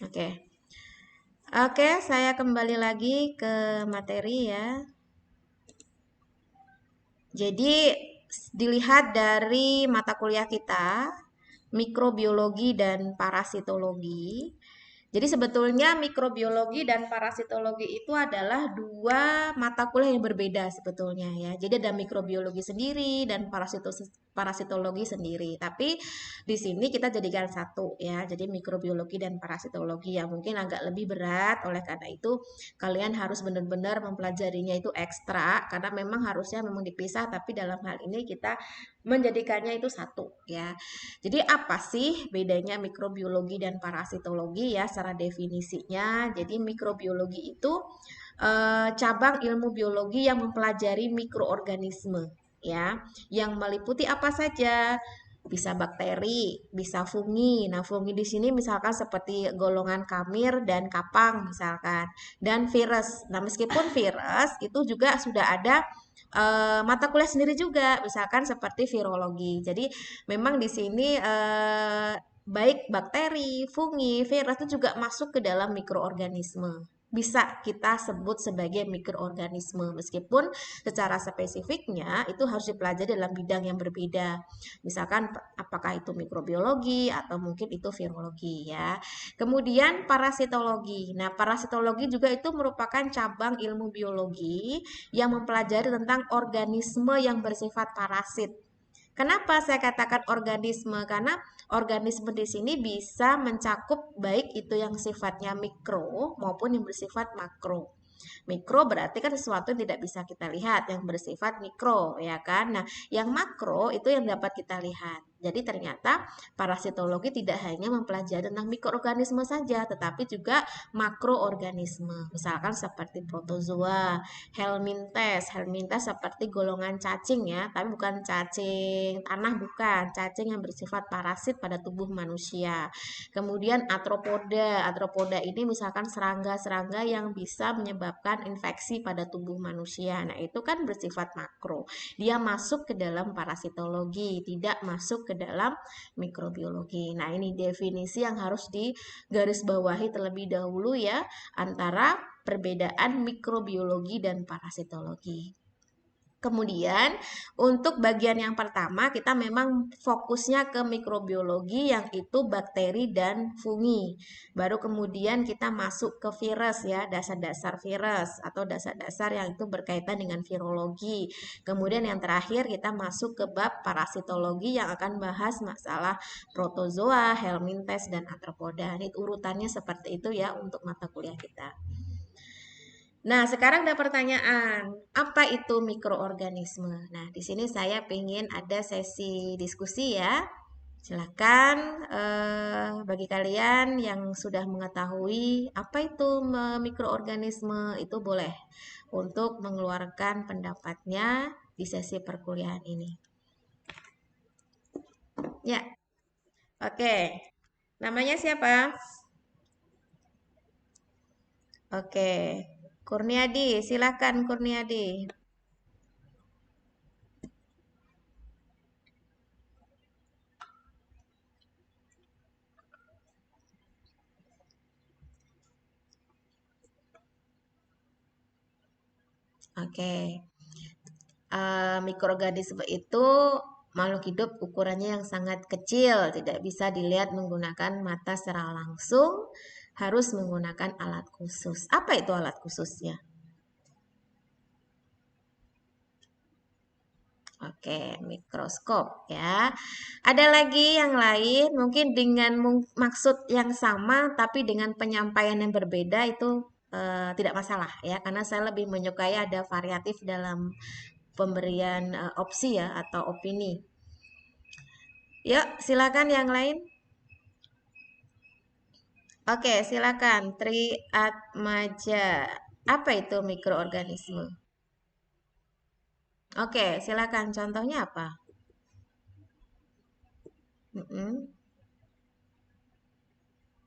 Oke. Oke, saya kembali lagi ke materi ya. Jadi dilihat dari mata kuliah kita, mikrobiologi dan parasitologi. Jadi sebetulnya mikrobiologi dan parasitologi itu adalah dua mata kuliah yang berbeda sebetulnya ya. Jadi ada mikrobiologi sendiri dan parasitologi sendiri. Tapi di sini kita jadikan satu ya. Jadi mikrobiologi dan parasitologi yang mungkin agak lebih berat. Oleh karena itu kalian harus benar-benar mempelajarinya itu ekstra karena memang harusnya memang dipisah. Tapi dalam hal ini kita menjadikannya itu satu ya. Jadi apa sih bedanya mikrobiologi dan parasitologi ya secara definisinya? Jadi mikrobiologi itu cabang ilmu biologi yang mempelajari mikroorganisme ya, yang meliputi apa saja? Bisa bakteri, bisa fungi. Nah, fungi di sini misalkan seperti golongan kamir dan kapang misalkan, dan virus. Nah, meskipun virus itu juga sudah ada mata kuliah sendiri juga, misalkan seperti virologi. Jadi memang di sini baik bakteri, fungi, virus itu juga masuk ke dalam mikroorganisme. Bisa kita sebut sebagai mikroorganisme meskipun secara spesifiknya itu harus dipelajari dalam bidang yang berbeda. Misalkan apakah itu mikrobiologi atau mungkin itu virologi ya. Kemudian parasitologi. Nah, parasitologi juga itu merupakan cabang ilmu biologi yang mempelajari tentang organisme yang bersifat parasit. Kenapa saya katakan organisme? Karena organisme di sini bisa mencakup baik itu yang sifatnya mikro maupun yang bersifat makro. Mikro berarti kan sesuatu yang tidak bisa kita lihat, yang bersifat mikro, ya kan? Nah, yang makro itu yang dapat kita lihat. Jadi ternyata parasitologi tidak hanya mempelajari tentang mikroorganisme saja, tetapi juga makroorganisme. Misalkan seperti protozoa, helminthes. Helminthes seperti golongan cacing ya, tapi bukan cacing tanah, bukan. Cacing yang bersifat parasit pada tubuh manusia. Kemudian arthropoda. Arthropoda ini misalkan serangga-serangga yang bisa menyebabkan infeksi pada tubuh manusia. Nah, itu kan bersifat makro. Dia masuk ke dalam parasitologi, tidak masuk ke dalam mikrobiologi. Nah, ini definisi yang harus digarisbawahi terlebih dahulu ya antara perbedaan mikrobiologi dan parasitologi. Kemudian untuk bagian yang pertama kita memang fokusnya ke mikrobiologi yang itu bakteri dan fungi. Baru kemudian kita masuk ke virus ya, dasar-dasar virus atau dasar-dasar yang itu berkaitan dengan virologi. Kemudian yang terakhir kita masuk ke bab parasitologi yang akan bahas masalah protozoa, helminthes dan arthropoda. Ini urutannya seperti itu ya untuk mata kuliah kita. Nah, sekarang ada pertanyaan, apa itu mikroorganisme? Nah, di sini saya ingin ada sesi diskusi ya. Silakan bagi kalian yang sudah mengetahui apa itu mikroorganisme itu boleh untuk mengeluarkan pendapatnya di sesi perkuliahan ini. Ya, oke. Namanya siapa? Oke. Kurniadi, silakan Kurniadi. Oke. Mikroorganisme itu makhluk hidup ukurannya yang sangat kecil, tidak bisa dilihat menggunakan mata secara langsung, harus menggunakan alat khusus. Apa itu alat khususnya? Oke, mikroskop ya. Ada lagi yang lain, mungkin dengan maksud yang sama, tapi dengan penyampaian yang berbeda itu tidak masalah ya, karena saya lebih menyukai ada variatif dalam pemberian opsi ya atau opini. Yuk, silakan yang lain. Oke, silakan. Triatmaja. Apa itu mikroorganisme? Oke, silakan. Contohnya apa? Mm-mm,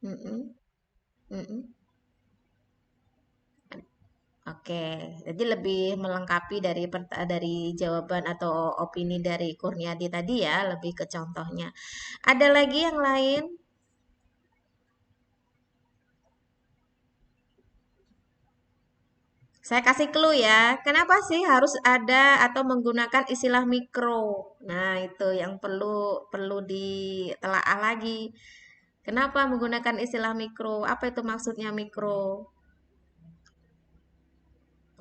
mm-mm, mm-mm. Oke, jadi lebih melengkapi dari jawaban atau opini dari Kurniadi tadi ya, lebih ke contohnya. Ada lagi yang lain? Saya kasih clue ya. Kenapa sih harus ada atau menggunakan istilah mikro? Nah, itu yang perlu perlu ditelaah lagi. Kenapa menggunakan istilah mikro? Apa itu maksudnya mikro?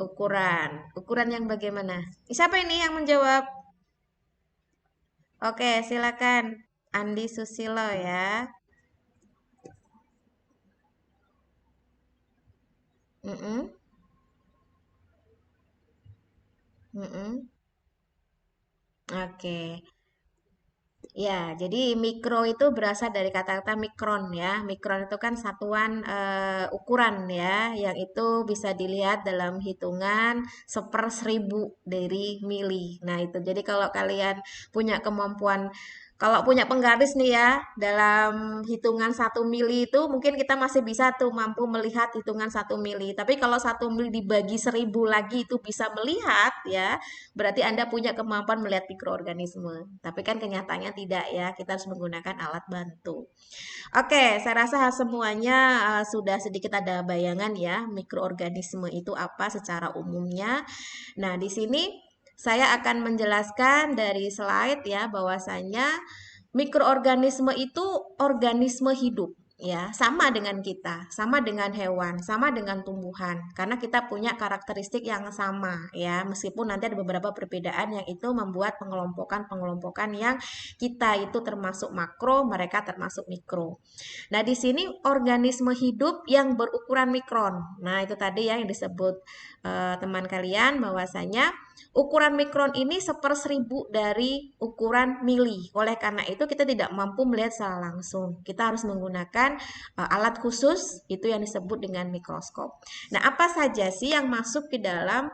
Ukuran. Ukuran yang bagaimana? Siapa ini yang menjawab? Oke, silakan. Andi Susilo ya. Mm-mm, mm-mm. Oke. Ya, jadi mikro itu berasal dari kata-kata mikron ya. Mikron itu kan satuan ukuran ya, yang itu bisa dilihat dalam hitungan 1/1000 dari mili. Nah, itu jadi kalau kalian punya kemampuan, kalau punya penggaris nih ya, dalam hitungan 1 mili itu mungkin kita masih bisa tuh mampu melihat hitungan 1 mili. Tapi kalau 1 mili dibagi 1000 lagi itu bisa melihat ya, berarti Anda punya kemampuan melihat mikroorganisme. Tapi kan kenyataannya tidak ya, kita harus menggunakan alat bantu. Oke, saya rasa semuanya sudah sedikit ada bayangan ya, mikroorganisme itu apa secara umumnya. Nah, di sini saya akan menjelaskan dari slide ya, bahwasanya mikroorganisme itu organisme hidup ya, sama dengan kita, sama dengan hewan, sama dengan tumbuhan, karena kita punya karakteristik yang sama ya, meskipun nanti ada beberapa perbedaan yang itu membuat pengelompokan-pengelompokan yang kita itu termasuk makro, mereka termasuk mikro. Nah, di sini organisme hidup yang berukuran mikron. Nah, itu tadi ya yang disebut teman kalian, bahwasanya ukuran mikron ini 1/1000 dari ukuran mili. Oleh karena itu kita tidak mampu melihat secara langsung. Kita harus menggunakan alat khusus itu yang disebut dengan mikroskop. Nah, apa saja sih yang masuk ke dalam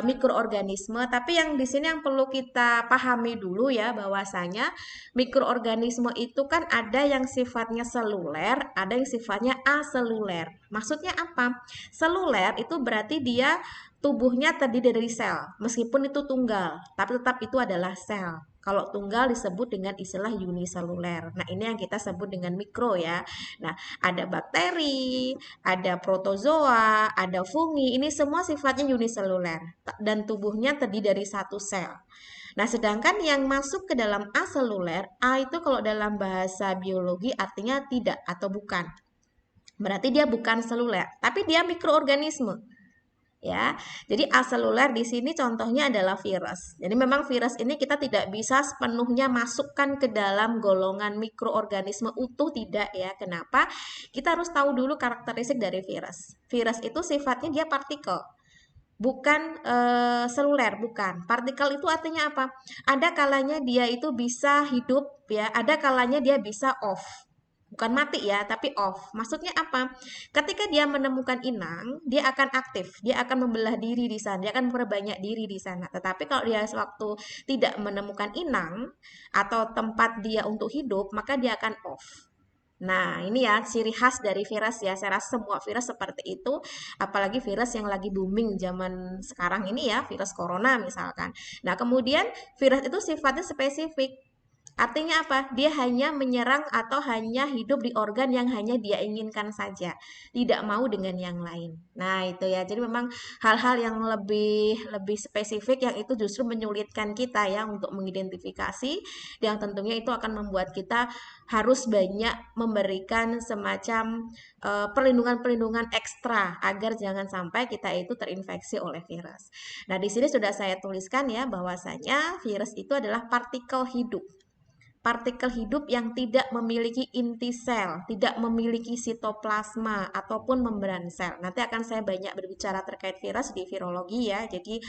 mikroorganisme? Tapi yang di sini yang perlu kita pahami dulu ya, bahwasanya mikroorganisme itu kan ada yang sifatnya seluler, ada yang sifatnya aseluler. Maksudnya apa? Seluler itu berarti dia tubuhnya terdiri dari sel, meskipun itu tunggal, tapi tetap itu adalah sel. Kalau tunggal disebut dengan istilah uniseluler. Nah, ini yang kita sebut dengan mikro ya. Nah, ada bakteri, ada protozoa, ada fungi. Ini semua sifatnya uniseluler dan tubuhnya terdiri dari satu sel. Nah, sedangkan yang masuk ke dalam aseluler, A itu kalau dalam bahasa biologi artinya tidak atau bukan. Berarti dia bukan seluler, tapi dia mikroorganisme ya. Jadi aseluler di sini contohnya adalah virus. Jadi memang virus ini kita tidak bisa sepenuhnya masukkan ke dalam golongan mikroorganisme utuh, tidak ya. Kenapa? Kita harus tahu dulu karakteristik dari virus. Virus itu sifatnya dia partikel. Bukan seluler, bukan. Partikel itu artinya apa? Ada kalanya dia itu bisa hidup ya, ada kalanya dia bisa off. Bukan mati ya, tapi off. Maksudnya apa? Ketika dia menemukan inang, dia akan aktif, dia akan membelah diri di sana, dia akan memperbanyak diri di sana. Tetapi kalau dia sewaktu tidak menemukan inang atau tempat dia untuk hidup, maka dia akan off. Nah, ini ya ciri khas dari virus ya. Saya rasa semua virus seperti itu, apalagi virus yang lagi booming zaman sekarang ini ya, virus corona misalkan. Nah, kemudian virus itu sifatnya spesifik. Artinya apa? Dia hanya menyerang atau hanya hidup di organ yang hanya dia inginkan saja, tidak mau dengan yang lain. Nah, itu ya. Jadi memang hal-hal yang lebih lebih spesifik yang itu justru menyulitkan kita ya untuk mengidentifikasi, yang tentunya itu akan membuat kita harus banyak memberikan semacam perlindungan-perlindungan ekstra agar jangan sampai kita itu terinfeksi oleh virus. Nah, di sini sudah saya tuliskan ya, bahwasanya virus itu adalah partikel hidup. Partikel hidup yang tidak memiliki inti sel, tidak memiliki sitoplasma ataupun membran sel. Nanti akan saya banyak berbicara terkait virus di virologi ya. Jadi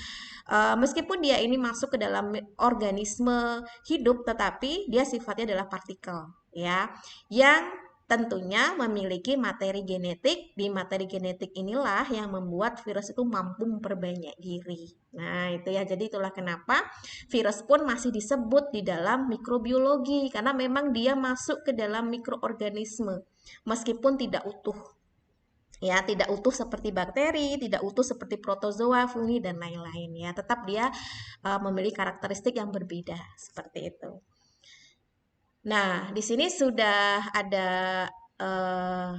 meskipun dia ini masuk ke dalam organisme hidup, tetapi dia sifatnya adalah partikel ya, yang tentunya memiliki materi genetik. Di materi genetik inilah yang membuat virus itu mampu memperbanyak diri. Nah, itu ya. Jadi itulah kenapa virus pun masih disebut di dalam mikrobiologi, karena memang dia masuk ke dalam mikroorganisme meskipun tidak utuh. Ya, tidak utuh seperti bakteri, tidak utuh seperti protozoa, fungi dan lain-lain ya. Tetap dia memiliki karakteristik yang berbeda seperti itu. Nah, di sini sudah ada uh,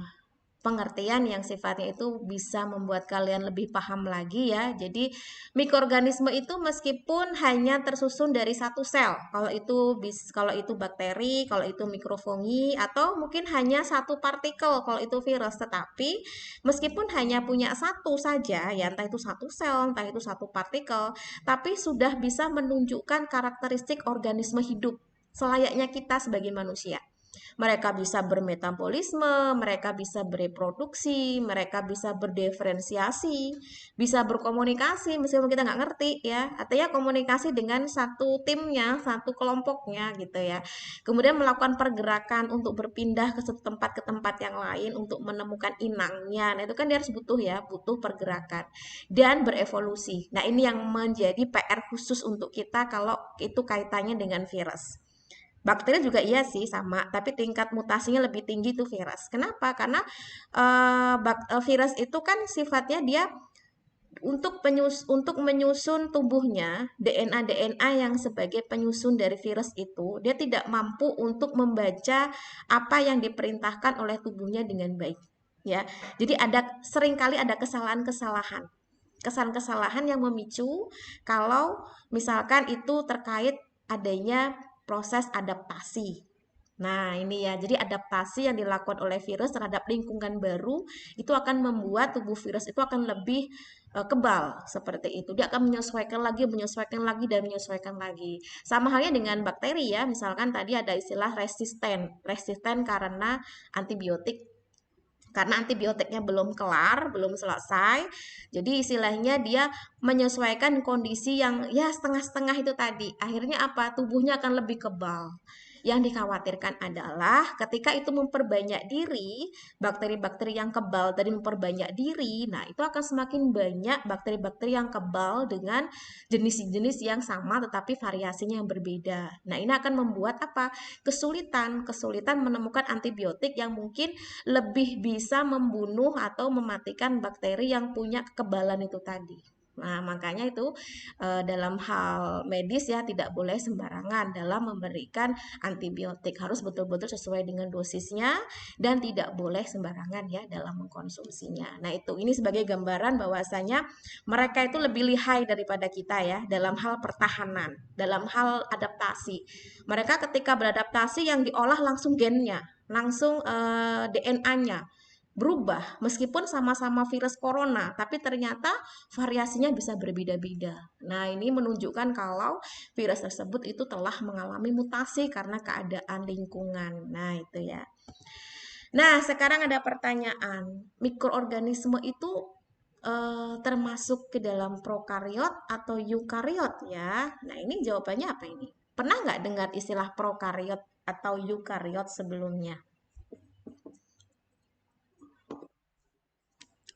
pengertian yang sifatnya itu bisa membuat kalian lebih paham lagi ya. Jadi mikroorganisme itu meskipun hanya tersusun dari satu sel, kalau itu bakteri, kalau itu mikrofungi atau mungkin hanya satu partikel kalau itu virus, tetapi meskipun hanya punya satu saja ya, entah itu satu sel, entah itu satu partikel, tapi sudah bisa menunjukkan karakteristik organisme hidup selayaknya kita sebagai manusia. Mereka bisa bermetabolisme, mereka bisa bereproduksi, mereka bisa berdiferensiasi, bisa berkomunikasi meskipun kita nggak ngerti ya. Artinya komunikasi dengan satu timnya, satu kelompoknya gitu ya. Kemudian melakukan pergerakan untuk berpindah ke tempat yang lain untuk menemukan inangnya. Nah itu kan dia harus butuh ya, butuh pergerakan dan berevolusi. Nah ini yang menjadi PR khusus untuk kita kalau itu kaitannya dengan virus. Bakteri juga iya sih sama, tapi tingkat mutasinya lebih tinggi tuh virus. Kenapa? Karena virus itu kan sifatnya dia untuk menyusun tubuhnya DNA yang sebagai penyusun dari virus itu dia tidak mampu untuk membaca apa yang diperintahkan oleh tubuhnya dengan baik ya. Jadi seringkali ada kesalahan yang memicu kalau misalkan itu terkait adanya proses adaptasi. Nah, ini ya. Jadi adaptasi yang dilakukan oleh virus terhadap lingkungan baru itu akan membuat tubuh virus itu akan lebih kebal seperti itu. Dia akan menyesuaikan lagi dan menyesuaikan lagi. Sama halnya dengan bakteri ya. Misalkan tadi ada istilah resisten. Resisten karena antibiotik, karena antibiotiknya belum kelar, belum selesai. Jadi istilahnya dia menyesuaikan kondisi yang ya setengah-setengah itu tadi. Akhirnya apa? Tubuhnya akan lebih kebal. Yang dikhawatirkan adalah ketika itu memperbanyak diri, bakteri-bakteri yang kebal tadi memperbanyak diri, nah itu akan semakin banyak bakteri-bakteri yang kebal dengan jenis-jenis yang sama tetapi variasinya yang berbeda. Nah, ini akan membuat apa? Kesulitan menemukan antibiotik yang mungkin lebih bisa membunuh atau mematikan bakteri yang punya kekebalan itu tadi. Nah, makanya itu dalam hal medis ya tidak boleh sembarangan dalam memberikan antibiotik. Harus betul-betul sesuai dengan dosisnya dan tidak boleh sembarangan ya dalam mengkonsumsinya. Nah, ini sebagai gambaran bahwasanya mereka itu lebih lihai daripada kita ya dalam hal pertahanan, dalam hal adaptasi. Mereka ketika beradaptasi yang diolah langsung gennya, langsung DNA-nya berubah meskipun sama-sama virus corona, tapi ternyata variasinya bisa berbeda-beda. Nah, ini menunjukkan kalau virus tersebut itu telah mengalami mutasi karena keadaan lingkungan. Nah, itu ya. Nah, sekarang ada pertanyaan. Mikroorganisme itu termasuk ke dalam prokariot atau eukariot ya? Nah, ini jawabannya apa ini? Pernah nggak dengar istilah prokariot atau eukariot sebelumnya?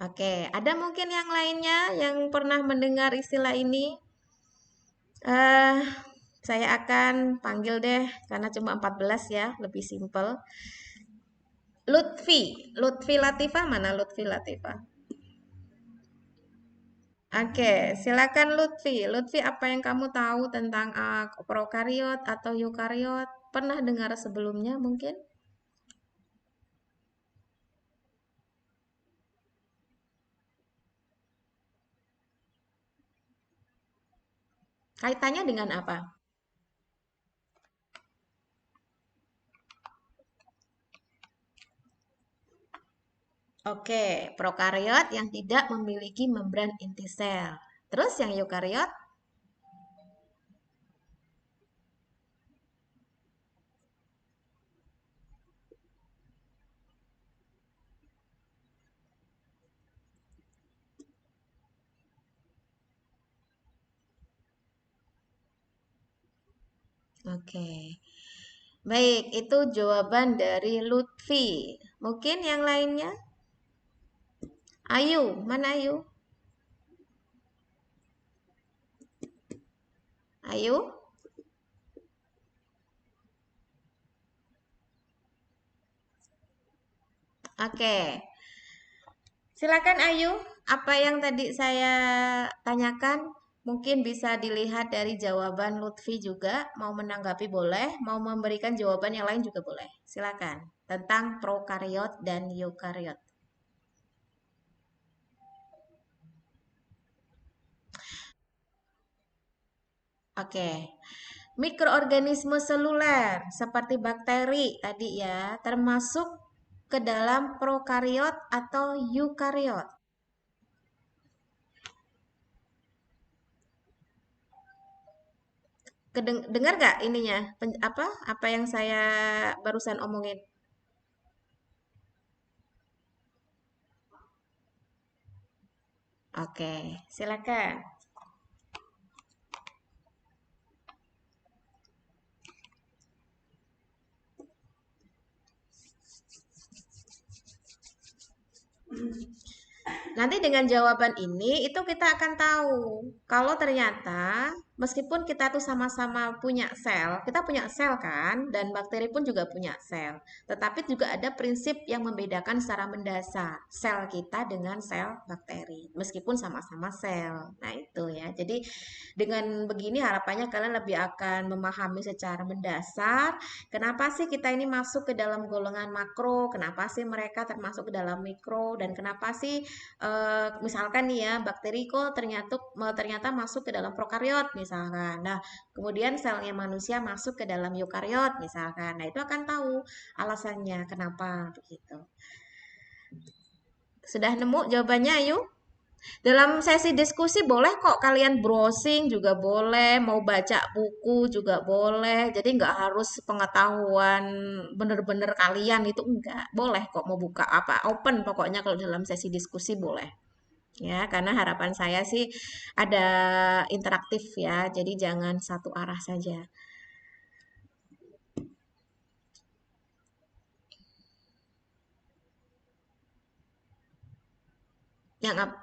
Oke, ada mungkin yang lainnya yang pernah mendengar istilah ini? Eh, saya akan panggil deh karena cuma 14 ya, lebih simpel. Lutfi Latifah mana Lutfi Latifah? Oke, silakan Lutfi. Lutfi, apa yang kamu tahu tentang prokariot atau eukariot? Pernah dengar sebelumnya mungkin? Kaitannya dengan apa? Oke, prokariot yang tidak memiliki membran inti sel. Terus yang eukariot? Oke. Baik, itu jawaban dari Lutfi. Mungkin yang lainnya? Ayu, mana Ayu? Ayu? Oke. Silakan Ayu, apa yang tadi saya tanyakan mungkin bisa dilihat dari jawaban Lutfi juga. Mau menanggapi boleh, mau memberikan jawaban yang lain juga boleh. Silakan. Tentang prokariot dan eukariot. Oke. Mikroorganisme seluler seperti bakteri tadi ya, termasuk ke dalam prokariot atau eukariot. Dengar gak ininya? Apa yang saya barusan omongin? Oke, silakan. Nanti dengan jawaban ini itu kita akan tahu kalau ternyata meskipun kita tuh sama-sama punya sel, kita punya sel kan, dan bakteri pun juga punya sel. Tetapi juga ada prinsip yang membedakan secara mendasar sel kita dengan sel bakteri, meskipun sama-sama sel. Nah, itu ya. Jadi dengan begini harapannya kalian lebih akan memahami secara mendasar kenapa sih kita ini masuk ke dalam golongan makro, kenapa sih mereka termasuk ke dalam mikro, dan kenapa sih misalkan nih ya bakteri kok ternyata masuk ke dalam prokariot misalkan. Nah, kemudian selnya manusia masuk ke dalam eukariot misalkan. Nah, itu akan tahu alasannya kenapa begitu. Sudah nemu jawabannya, ayo? Dalam sesi diskusi boleh kok kalian browsing juga boleh, mau baca buku juga boleh. Jadi nggak harus pengetahuan bener-bener kalian itu enggak. Boleh kok mau buka apa, open pokoknya kalau dalam sesi diskusi boleh. Ya, karena harapan saya sih ada interaktif ya, jadi jangan satu arah saja. Yang apa?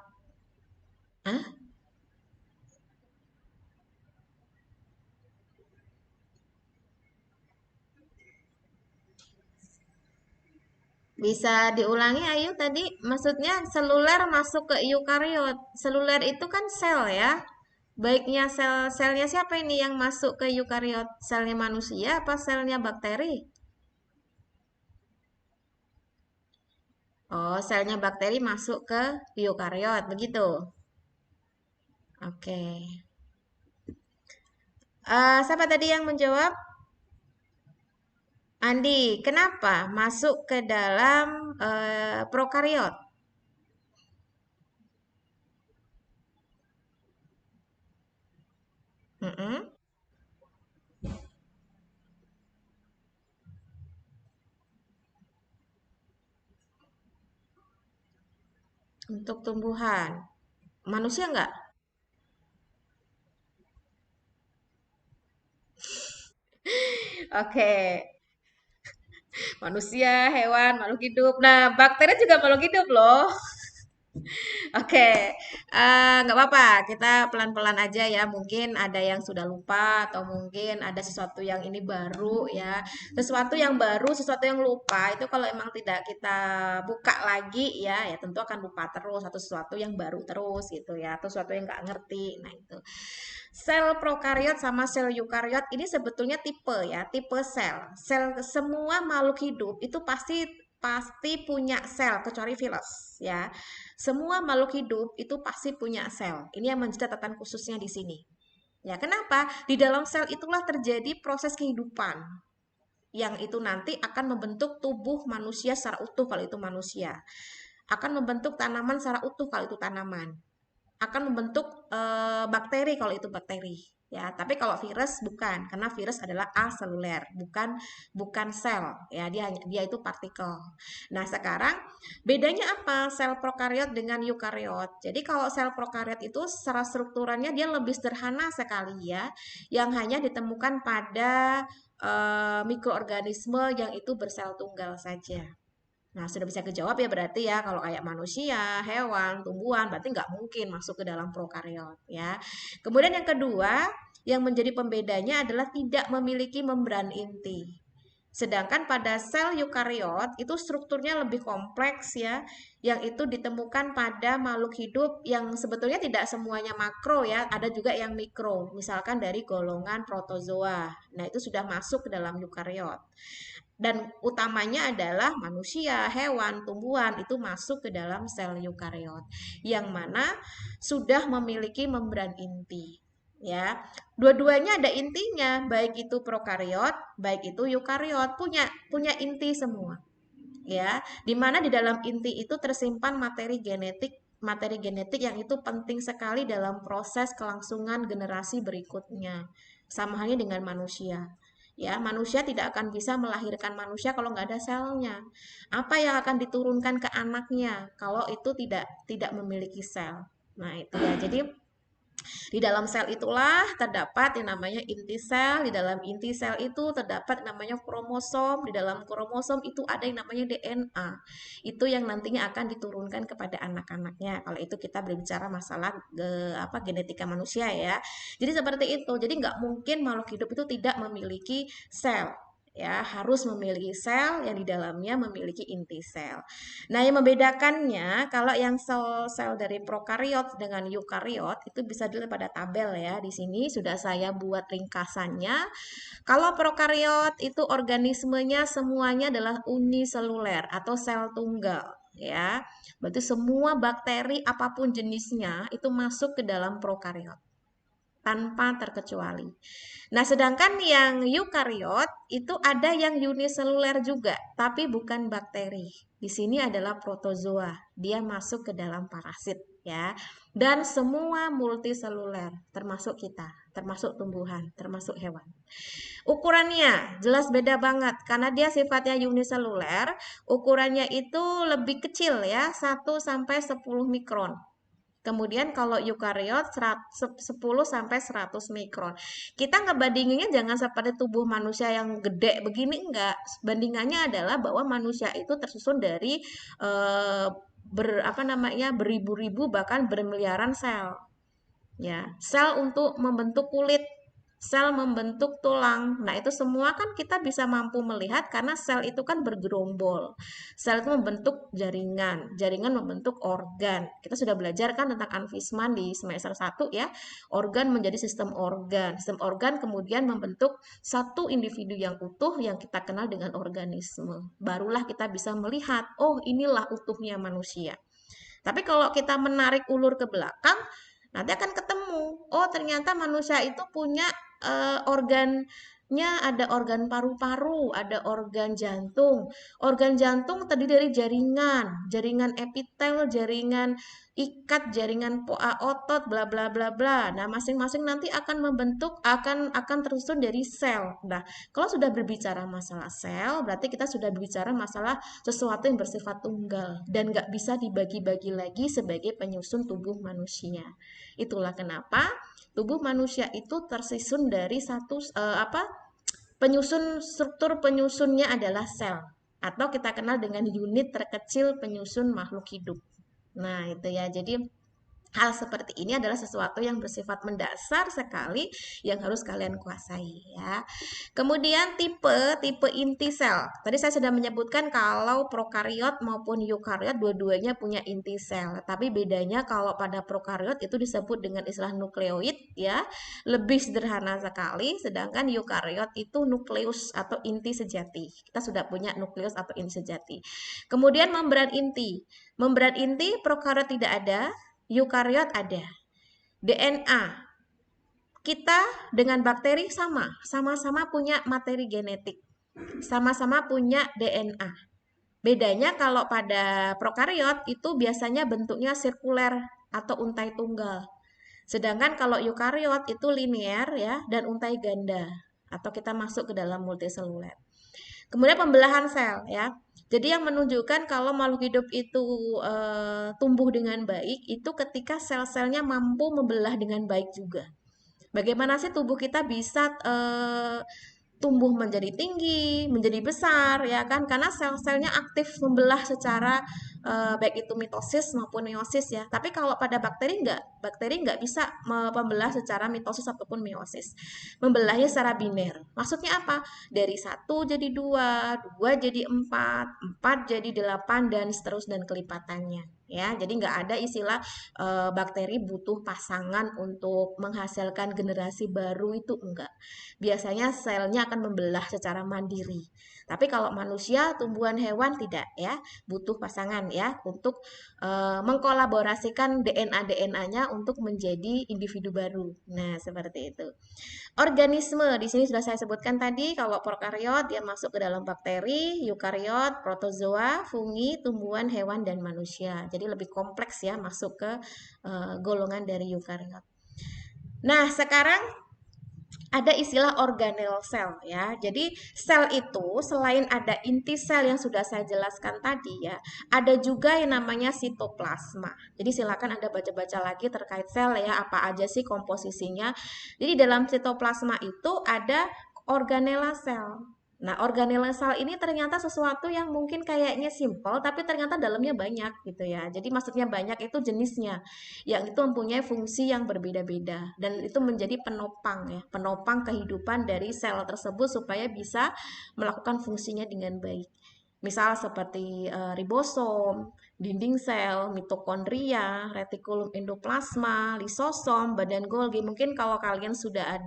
Bisa diulangi ayo tadi, maksudnya seluler masuk ke eukariot. Seluler itu kan sel ya. Baiknya selnya siapa ini yang masuk ke eukariot? Selnya manusia apa selnya bakteri? Oh, selnya bakteri masuk ke eukariot, begitu. Oke. Siapa tadi yang menjawab? Andi, kenapa masuk ke dalam prokariot? Mm-mm. Untuk tumbuhan. Manusia enggak? Oke, manusia, hewan, makhluk hidup. Nah, bakteri juga makhluk hidup loh. Oke, nggak apa-apa. Kita pelan-pelan aja ya. Mungkin ada yang sudah lupa atau mungkin ada sesuatu yang ini baru ya. Sesuatu yang baru, sesuatu yang lupa itu kalau emang tidak kita buka lagi ya, ya tentu akan lupa terus atau sesuatu yang baru terus gitu ya. Atau sesuatu yang nggak ngerti. Nah itu. Sel prokariot sama sel eukariot ini sebetulnya tipe ya, tipe sel. Sel semua makhluk hidup itu pasti pasti punya sel kecuali virus ya. Semua makhluk hidup itu pasti punya sel. Ini yang menjadi catatan khususnya di sini. Ya, kenapa? Di dalam sel itulah terjadi proses kehidupan yang itu nanti akan membentuk tubuh manusia secara utuh kalau itu manusia. Akan membentuk tanaman secara utuh kalau itu tanaman. Akan membentuk bakteri kalau itu bakteri. Ya, tapi kalau virus bukan, karena virus adalah aseluler, bukan sel. Ya, dia itu partikel. Nah, sekarang bedanya apa sel prokariot dengan eukariot? Jadi kalau sel prokariot itu secara strukturannya dia lebih sederhana sekali ya, yang hanya ditemukan pada mikroorganisme yang itu bersel tunggal saja. Nah, sudah bisa kejawab ya berarti ya kalau kayak manusia, hewan, tumbuhan berarti nggak mungkin masuk ke dalam prokariot ya. Kemudian yang kedua, yang menjadi pembedanya adalah tidak memiliki membran inti. Sedangkan pada sel eukariot itu strukturnya lebih kompleks ya, yang itu ditemukan pada makhluk hidup yang sebetulnya tidak semuanya makro ya, ada juga yang mikro, misalkan dari golongan protozoa. Nah, itu sudah masuk ke dalam eukariot. Dan utamanya adalah manusia, hewan, tumbuhan itu masuk ke dalam sel eukariot yang mana sudah memiliki membran inti. ya. Dua-duanya ada intinya, baik itu prokariot, baik itu eukariot, punya punya inti semua, ya. Dimana di dalam inti itu tersimpan materi genetik yang itu penting sekali dalam proses kelangsungan generasi berikutnya. Sama halnya dengan manusia. Ya, manusia tidak akan bisa melahirkan manusia kalau nggak ada selnya. Apa yang akan diturunkan ke anaknya kalau itu tidak memiliki sel? Nah, itu ya. Jadi di dalam sel itulah terdapat yang namanya inti sel. Di dalam inti sel itu terdapat yang namanya kromosom. Di dalam kromosom itu ada yang namanya DNA. Itu yang nantinya akan diturunkan kepada anak-anaknya. Kalau itu kita berbicara masalah genetika manusia ya. Jadi seperti itu. Jadi nggak mungkin makhluk hidup itu tidak memiliki sel. Ya, harus memiliki sel yang di dalamnya memiliki inti sel. Nah, yang membedakannya kalau yang sel-sel dari prokariot dengan eukariot itu bisa dilihat pada tabel ya. Di sini sudah saya buat ringkasannya. Kalau prokariot itu organismenya semuanya adalah uniseluler atau sel tunggal ya. Berarti semua bakteri apapun jenisnya itu masuk ke dalam prokariot tanpa terkecuali. Nah, sedangkan yang eukariot itu ada yang uniseluler juga, tapi bukan bakteri. Di sini adalah protozoa. Dia masuk ke dalam parasit ya. Dan semua multiseluler, termasuk kita, termasuk tumbuhan, termasuk hewan. Ukurannya jelas beda banget karena dia sifatnya uniseluler, ukurannya itu lebih kecil ya, 1 sampai 10 mikron. Kemudian kalau eukariot 10 sampai 100 mikron. Kita ngebandinginnya jangan seperti tubuh manusia yang gede begini enggak. Bandingannya adalah bahwa manusia itu tersusun dari beribu-ribu bahkan bermiliaran sel. Ya, sel untuk membentuk kulit, sel membentuk tulang. Nah, itu semua kan kita bisa mampu melihat karena sel itu kan bergerombol. Sel itu membentuk jaringan, jaringan membentuk organ. Kita sudah belajar kan tentang Anfisman di semester 1 ya. Organ menjadi sistem organ. Sistem organ kemudian membentuk satu individu yang utuh yang kita kenal dengan organisme. Barulah kita bisa melihat, oh inilah utuhnya manusia. Tapi kalau kita menarik ulur ke belakang, nanti akan ketemu, oh ternyata manusia itu punya organnya, ada organ paru-paru, ada organ jantung. Organ jantung terdiri dari jaringan, jaringan epitel, jaringan ikat, jaringan otot, bla bla bla bla. Nah, masing-masing nanti akan membentuk, akan tersusun dari sel. Nah, kalau sudah berbicara masalah sel, berarti kita sudah berbicara masalah sesuatu yang bersifat tunggal dan nggak bisa dibagi-bagi lagi sebagai penyusun tubuh manusia. Itulah kenapa tubuh manusia itu tersusun dari struktur penyusunnya adalah sel atau kita kenal dengan unit terkecil penyusun makhluk hidup. Nah, itu ya. Jadi hal seperti ini adalah sesuatu yang bersifat mendasar sekali yang harus kalian kuasai ya. Kemudian tipe inti sel. Tadi saya sudah menyebutkan kalau prokariot maupun eukariot dua-duanya punya inti sel. Tapi bedanya kalau pada prokariot itu disebut dengan istilah nukleoid ya, lebih sederhana sekali. Sedangkan eukariot itu nukleus atau inti sejati. Kita sudah punya nukleus atau inti sejati. Kemudian membran inti. Membran inti prokariot tidak ada, eukariot ada. DNA kita dengan bakteri sama-sama punya materi genetik, sama-sama punya DNA. Bedanya kalau pada prokariot itu biasanya bentuknya sirkuler atau untai tunggal. Sedangkan kalau eukariot itu linear ya dan untai ganda atau kita masuk ke dalam multiseluler. Kemudian pembelahan sel ya. Jadi yang menunjukkan kalau makhluk hidup itu tumbuh dengan baik itu ketika sel-selnya mampu membelah dengan baik juga. Bagaimana sih tubuh kita bisa tumbuh menjadi tinggi, menjadi besar, ya kan? Karena sel-selnya aktif membelah secara baik itu mitosis maupun meiosis ya. Tapi kalau pada bakteri nggak bisa membelah secara mitosis ataupun meiosis. Membelahnya secara biner. Maksudnya apa? Dari 1 jadi 2, 2 jadi 4, 4 jadi 8 dan seterusnya dan kelipatannya. Ya, jadi nggak ada istilah bakteri butuh pasangan untuk menghasilkan generasi baru itu enggak. Biasanya selnya akan membelah secara mandiri. Tapi kalau manusia, tumbuhan, hewan tidak ya, butuh pasangan ya untuk mengkolaborasikan DNA-DNA-nya untuk menjadi individu baru. Nah, seperti itu. Organisme di sini sudah saya sebutkan tadi, kalau prokariot dia masuk ke dalam bakteri, eukariot, protozoa, fungi, tumbuhan, hewan, dan manusia. Jadi lebih kompleks ya masuk ke golongan dari eukariot. Nah, sekarang ada istilah organel sel ya. Jadi sel itu selain ada inti sel yang sudah saya jelaskan tadi ya, ada juga yang namanya sitoplasma. Jadi silakan Anda baca-baca lagi terkait sel ya, apa aja sih komposisinya. Jadi dalam sitoplasma itu ada organela sel. Nah, organela sel ini ternyata sesuatu yang mungkin kayaknya simple, tapi ternyata dalamnya banyak gitu ya. Jadi maksudnya banyak itu jenisnya, yang itu mempunyai fungsi yang berbeda-beda dan itu menjadi penopang ya, penopang kehidupan dari sel tersebut supaya bisa melakukan fungsinya dengan baik. Misal seperti ribosom, dinding sel, mitokondria, retikulum endoplasma, lisosom, badan Golgi. Mungkin kalau kalian sudah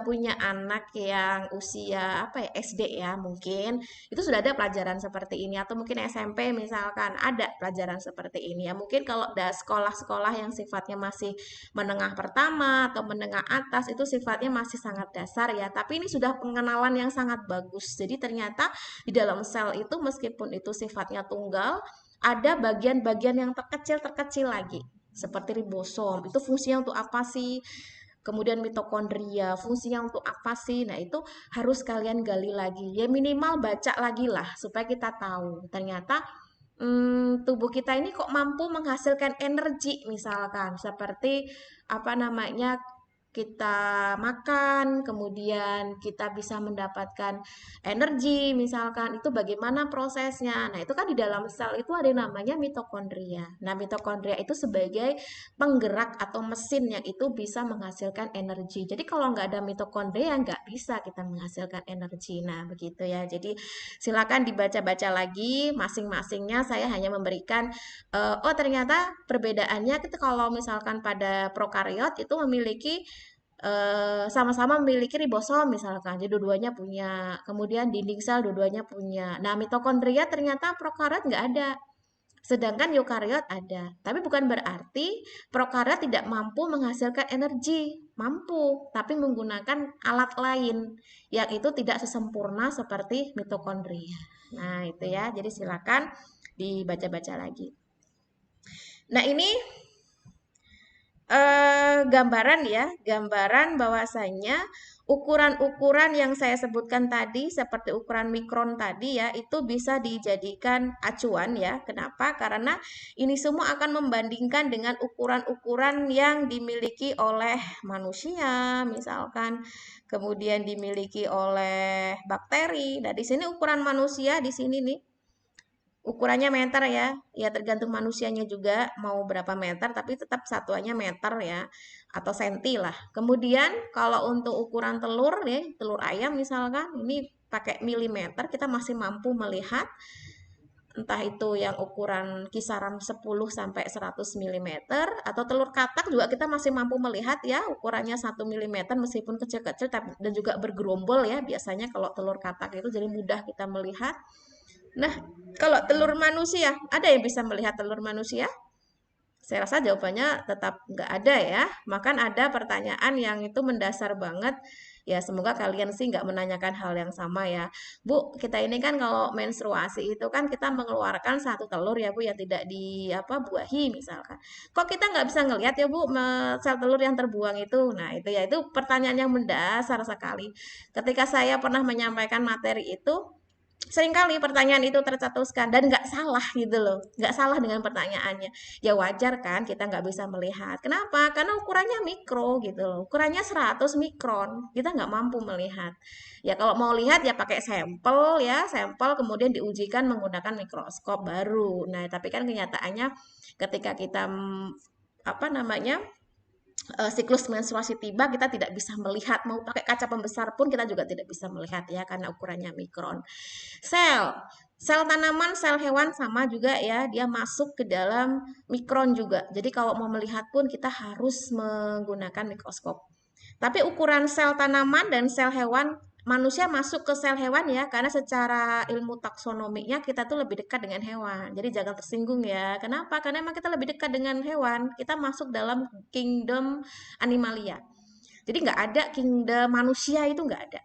punya anak yang usia apa ya SD ya, mungkin itu sudah ada pelajaran seperti ini atau mungkin SMP misalkan ada pelajaran seperti ini ya. Mungkin kalau ada sekolah-sekolah yang sifatnya masih menengah pertama atau menengah atas itu sifatnya masih sangat dasar ya, tapi ini sudah pengenalan yang sangat bagus. Jadi ternyata di dalam sel itu meskipun itu sifatnya tunggal, ada bagian-bagian yang terkecil-terkecil lagi. Seperti ribosom, itu fungsinya untuk apa sih? Kemudian mitokondria, fungsinya untuk apa sih? Nah, itu harus kalian gali lagi. Ya minimal baca lagi lah supaya kita tahu. Ternyata tubuh kita ini kok mampu menghasilkan energi misalkan seperti apa namanya kita makan, kemudian kita bisa mendapatkan energi, misalkan itu bagaimana prosesnya. Nah, itu kan di dalam sel itu ada yang namanya mitokondria. Nah, mitokondria itu sebagai penggerak atau mesin yang itu bisa menghasilkan energi. Jadi kalau nggak ada mitokondria nggak bisa kita menghasilkan energi. Nah, begitu ya. Jadi silakan dibaca-baca lagi masing-masingnya. Saya hanya memberikan oh ternyata perbedaannya kita kalau misalkan pada prokariot itu memiliki sama-sama memiliki ribosom misalkan, jadi dua-duanya punya. Kemudian dinding sel dua-duanya punya. Nah, mitokondria ternyata prokariot nggak ada. Sedangkan eukariot ada. Tapi bukan berarti prokariot tidak mampu menghasilkan energi. Mampu, tapi menggunakan alat lain yang itu tidak sesempurna seperti mitokondria. Nah, itu ya. Jadi silakan dibaca-baca lagi. Nah, ini gambaran ya, gambaran bahwasanya ukuran-ukuran yang saya sebutkan tadi seperti ukuran mikron tadi ya, itu bisa dijadikan acuan ya. Kenapa? Karena ini semua akan membandingkan dengan ukuran-ukuran yang dimiliki oleh manusia, misalkan kemudian dimiliki oleh bakteri. Nah, di sini ukuran manusia di sini nih ukurannya meter ya, ya tergantung manusianya juga mau berapa meter, tapi tetap satuannya meter ya, atau senti lah. Kemudian kalau untuk ukuran telur ya, telur ayam misalkan, ini pakai milimeter, kita masih mampu melihat entah itu yang ukuran kisaran 10 sampai 100 mm atau telur katak juga kita masih mampu melihat ya ukurannya 1 mm meskipun kecil-kecil dan juga bergerombol ya biasanya kalau telur katak itu jadi mudah kita melihat. Nah, kalau telur manusia, ada yang bisa melihat telur manusia? Saya rasa jawabannya tetap nggak ada ya. Makan ada pertanyaan yang itu mendasar banget. Ya, semoga kalian sih nggak menanyakan hal yang sama ya. Bu, kita ini kan kalau menstruasi itu kan kita mengeluarkan satu telur ya Bu, yang tidak di apa buahi misalkan. Kok kita nggak bisa ngelihat ya Bu, sel telur yang terbuang itu? Nah, itu ya, itu pertanyaan yang mendasar sekali. Ketika saya pernah menyampaikan materi itu, seringkali pertanyaan itu tercetuskan dan nggak salah gitu loh, nggak salah dengan pertanyaannya. Ya wajar kan kita nggak bisa melihat. Kenapa? Karena ukurannya mikro gitu loh, ukurannya 100 mikron, kita nggak mampu melihat. Ya kalau mau lihat ya pakai sampel ya, sampel kemudian diujikan menggunakan mikroskop baru. Nah tapi kan kenyataannya ketika kita apa namanya siklus menstruasi tiba kita tidak bisa melihat, mau pakai kaca pembesar pun kita juga tidak bisa melihat ya karena ukurannya mikron. Sel tanaman, sel hewan sama juga ya, dia masuk ke dalam mikron juga. Jadi kalau mau melihat pun kita harus menggunakan mikroskop. Tapi ukuran sel tanaman dan sel hewan manusia masuk ke sel hewan ya, karena secara ilmu taksonomiknya kita tuh lebih dekat dengan hewan. Jadi jangan tersinggung ya. Kenapa? Karena emang kita lebih dekat dengan hewan. Kita masuk dalam kingdom animalia. Jadi nggak ada kingdom manusia, itu nggak ada.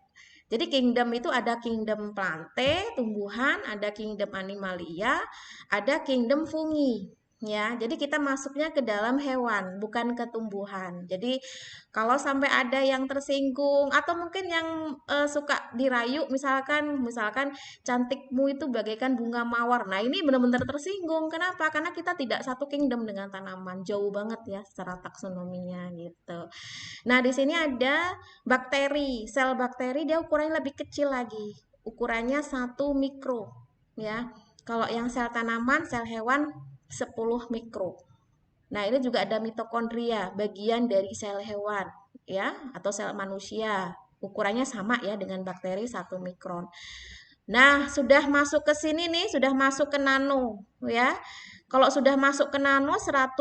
Jadi kingdom itu ada kingdom plante, tumbuhan, ada kingdom animalia, ada kingdom fungi. Ya, jadi kita masuknya ke dalam hewan, bukan ke tumbuhan. Jadi kalau sampai ada yang tersinggung atau mungkin yang suka dirayu, misalkan cantikmu itu bagaikan bunga mawar. Nah, ini benar-benar tersinggung. Kenapa? Karena kita tidak satu kingdom dengan tanaman, jauh banget ya secara taksonominya gitu. Nah, di sini ada bakteri. Sel bakteri dia ukurannya lebih kecil lagi. Ukurannya 1 mikro, ya. Kalau yang sel tanaman, sel hewan 10 mikro. Nah, ini juga ada mitokondria, bagian dari sel hewan, ya, atau sel manusia. Ukurannya sama ya dengan bakteri 1 mikron. Nah, sudah masuk ke sini nih, sudah masuk ke nano, ya. Kalau sudah masuk ke nano 100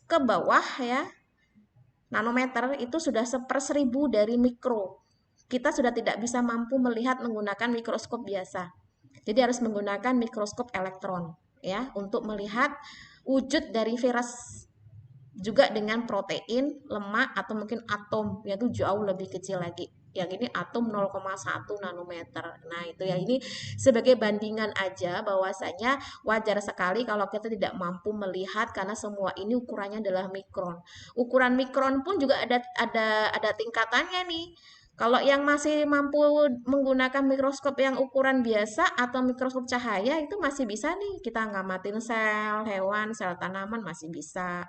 ke bawah ya, nanometer itu sudah 1/1000 dari mikro. Kita sudah tidak bisa mampu melihat menggunakan mikroskop biasa. Jadi harus menggunakan mikroskop elektron ya untuk melihat wujud dari virus, juga dengan protein, lemak atau mungkin atom yaitu jauh lebih kecil lagi. Yang ini atom 0,1 nanometer. Nah, itu ya, ini sebagai bandingan aja bahwasanya wajar sekali kalau kita tidak mampu melihat karena semua ini ukurannya adalah mikron. Ukuran mikron pun juga ada tingkatannya nih. Kalau yang masih mampu menggunakan mikroskop yang ukuran biasa atau mikroskop cahaya itu masih bisa nih kita ngamatin sel hewan, sel tanaman masih bisa.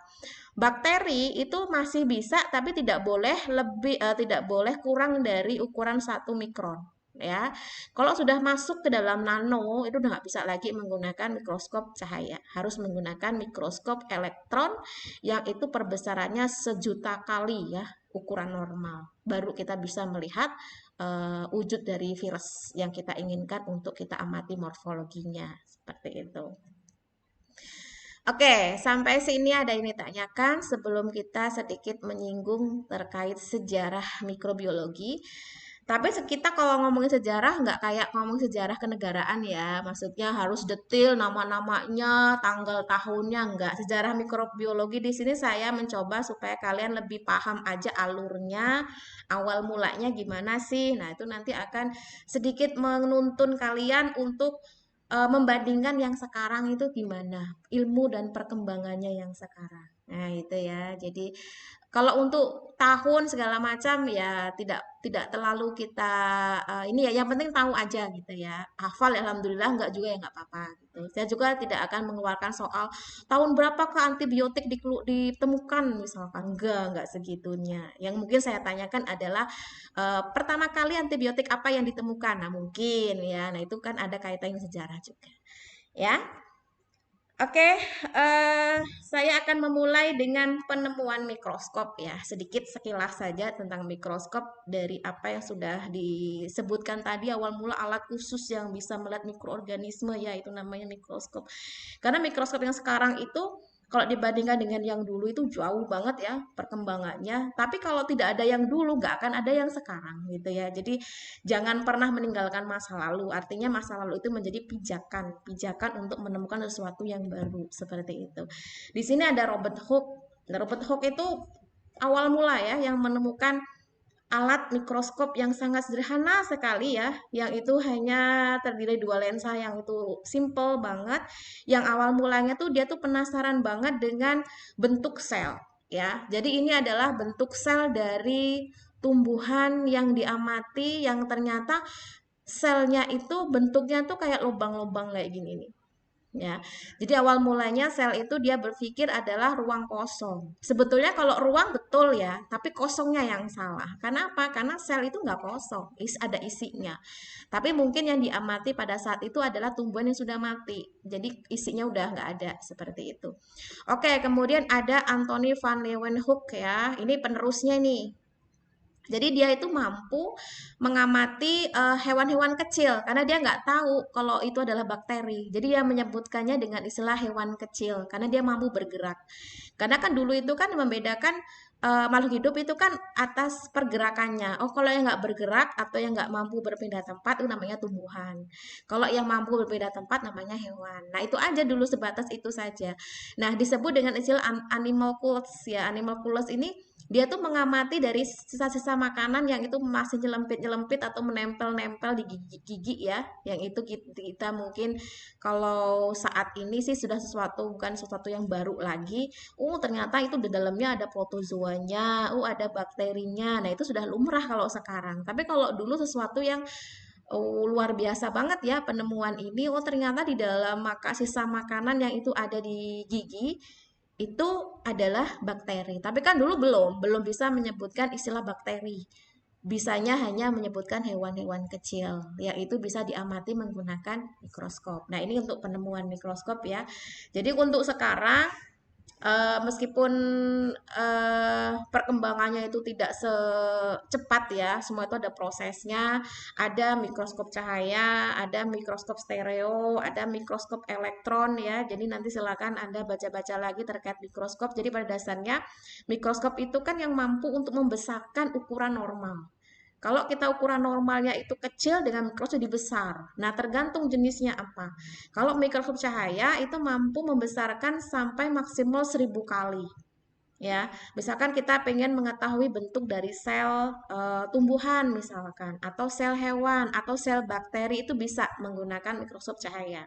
Bakteri itu masih bisa tapi tidak boleh kurang dari ukuran 1 mikron ya. Kalau sudah masuk ke dalam nano itu udah nggak bisa lagi menggunakan mikroskop cahaya, harus menggunakan mikroskop elektron yang itu perbesarannya 1.000.000 kali ya ukuran normal. Baru kita bisa melihat wujud dari virus yang kita inginkan untuk kita amati morfologinya seperti itu. Oke, sampai sini ada yang ditanyakan sebelum kita sedikit menyinggung terkait sejarah mikrobiologi. Tapi kita kalau ngomongin sejarah nggak kayak ngomong sejarah kenegaraan ya. Maksudnya harus detail nama-namanya, tanggal tahunnya nggak. Sejarah mikrobiologi di sini saya mencoba supaya kalian lebih paham aja alurnya, awal mulanya gimana sih. Nah, itu nanti akan sedikit menuntun kalian untuk membandingkan yang sekarang itu gimana, ilmu dan perkembangannya yang sekarang. Nah, itu ya. Jadi kalau untuk tahun segala macam ya tidak terlalu kita ini ya, yang penting tahu aja gitu ya. Hafal ya, alhamdulillah, enggak juga ya enggak apa-apa gitu. Saya juga tidak akan mengeluarkan soal tahun berapakah antibiotik ditemukan misalkan, enggak segitunya. Yang mungkin saya tanyakan adalah pertama kali antibiotik apa yang ditemukan. Nah, mungkin ya. Nah, itu kan ada kaitannya sejarah juga. Ya. Oke, saya akan memulai dengan penemuan mikroskop ya. Sedikit sekilas saja tentang mikroskop dari apa yang sudah disebutkan tadi. Awal mula alat khusus yang bisa melihat mikroorganisme ya, itu namanya mikroskop. Karena mikroskop yang sekarang itu kalau dibandingkan dengan yang dulu itu jauh banget ya perkembangannya. Tapi kalau tidak ada yang dulu, nggak akan ada yang sekarang gitu ya. Jadi jangan pernah meninggalkan masa lalu. Artinya masa lalu itu menjadi pijakan untuk menemukan sesuatu yang baru seperti itu. Di sini ada Robert Hooke. Robert Hooke itu awal mula ya yang menemukan alat mikroskop yang sangat sederhana sekali ya, yang itu hanya terdiri 2 lensa yang itu simple banget. Yang awal mulanya tuh dia tuh penasaran banget dengan bentuk sel ya. Jadi ini adalah bentuk sel dari tumbuhan yang diamati, yang ternyata selnya itu bentuknya tuh kayak lubang-lubang kayak gini nih. Ya, jadi awal mulanya sel itu dia berpikir adalah ruang kosong. Sebetulnya kalau ruang betul ya, tapi kosongnya yang salah. Karena apa? Karena sel itu nggak kosong, ada isinya. Tapi mungkin yang diamati pada saat itu adalah tumbuhan yang sudah mati. Jadi isinya udah nggak ada seperti itu. Oke, kemudian ada Anthony van Leeuwenhoek ya. Ini penerusnya nih. Jadi dia itu mampu mengamati hewan-hewan kecil karena dia nggak tahu kalau itu adalah bakteri. Jadi dia menyebutkannya dengan istilah hewan kecil karena dia mampu bergerak. Karena kan dulu itu kan membedakan makhluk hidup itu kan atas pergerakannya. Oh, kalau yang nggak bergerak atau yang nggak mampu berpindah tempat itu namanya tumbuhan. Kalau yang mampu berpindah tempat namanya hewan. Nah, itu aja dulu, sebatas itu saja. Nah, disebut dengan istilah animalcules ya. Animalcules ini dia tuh mengamati dari sisa-sisa makanan yang itu masih nyelempit-nyelempit atau menempel-nempel di gigi-gigi ya. Yang itu kita mungkin kalau saat ini sih sudah bukan sesuatu yang baru lagi. Ternyata itu di dalamnya ada protozoanya, ada bakterinya. Nah, itu sudah lumrah kalau sekarang. Tapi kalau dulu sesuatu yang luar biasa banget ya penemuan ini. Ternyata di dalam sisa makanan yang itu ada di gigi itu adalah bakteri. Tapi kan dulu belum bisa menyebutkan istilah bakteri. Bisanya hanya menyebutkan hewan-hewan kecil, yaitu bisa diamati menggunakan mikroskop. Nah, ini untuk penemuan mikroskop ya. Jadi untuk sekarang meskipun perkembangannya itu tidak secepat ya, semua itu ada prosesnya. Ada mikroskop cahaya, ada mikroskop stereo, ada mikroskop elektron ya. Jadi nanti silakan Anda baca-baca lagi terkait mikroskop. Jadi pada dasarnya mikroskop itu kan yang mampu untuk membesarkan ukuran normal. Kalau kita ukuran normalnya itu kecil, dengan mikroskop jadi besar. Nah, tergantung jenisnya apa. Kalau mikroskop cahaya itu mampu membesarkan sampai maksimal 1000 kali. Ya, misalkan kita pengen mengetahui bentuk dari sel tumbuhan misalkan, atau sel hewan, atau sel bakteri, itu bisa menggunakan mikroskop cahaya.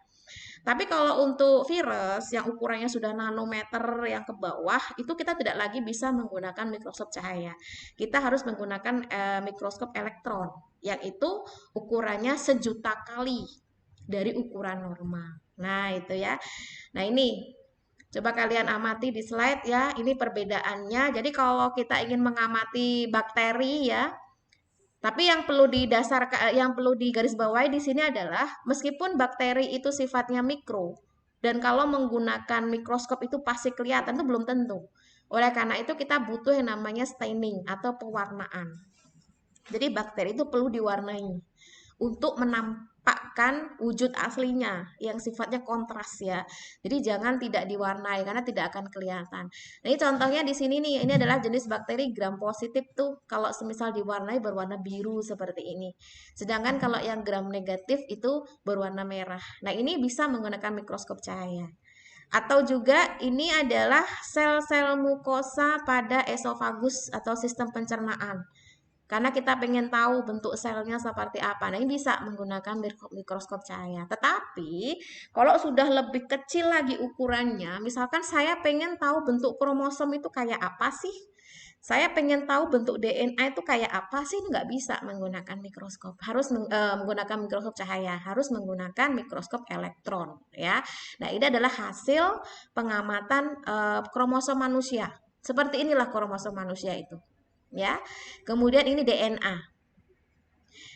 Tapi kalau untuk virus yang ukurannya sudah nanometer yang ke bawah, itu kita tidak lagi bisa menggunakan mikroskop cahaya. Kita harus menggunakan mikroskop elektron, yang itu ukurannya 1.000.000 kali dari ukuran normal. Nah, itu ya. Nah, ini coba kalian amati di slide ya. Ini perbedaannya. Jadi kalau kita ingin mengamati bakteri ya, tapi yang perlu digarisbawahi di sini adalah meskipun bakteri itu sifatnya mikro dan kalau menggunakan mikroskop itu pasti kelihatan, itu belum tentu. Oleh karena itu kita butuh yang namanya staining atau pewarnaan. Jadi bakteri itu perlu diwarnai untuk menampakkan wujud aslinya yang sifatnya kontras ya. Jadi jangan tidak diwarnai karena tidak akan kelihatan. Nah, ini contohnya di sini nih, ini adalah jenis bakteri gram positif tuh. Kalau semisal diwarnai berwarna biru seperti ini. Sedangkan kalau yang gram negatif itu berwarna merah. Nah, ini bisa menggunakan mikroskop cahaya. Atau juga ini adalah sel-sel mukosa pada esofagus atau sistem pencernaan. Karena kita pengen tahu bentuk selnya seperti apa. Nah, ini bisa menggunakan mikroskop cahaya. Tetapi, kalau sudah lebih kecil lagi ukurannya, misalkan saya pengen tahu bentuk kromosom itu kayak apa sih? Saya pengen tahu bentuk DNA itu kayak apa sih? Nggak bisa menggunakan mikroskop. Harus menggunakan mikroskop cahaya. Harus menggunakan mikroskop elektron. Ya. Nah, ini adalah hasil pengamatan kromosom manusia. Seperti inilah kromosom manusia itu ya. Kemudian ini DNA.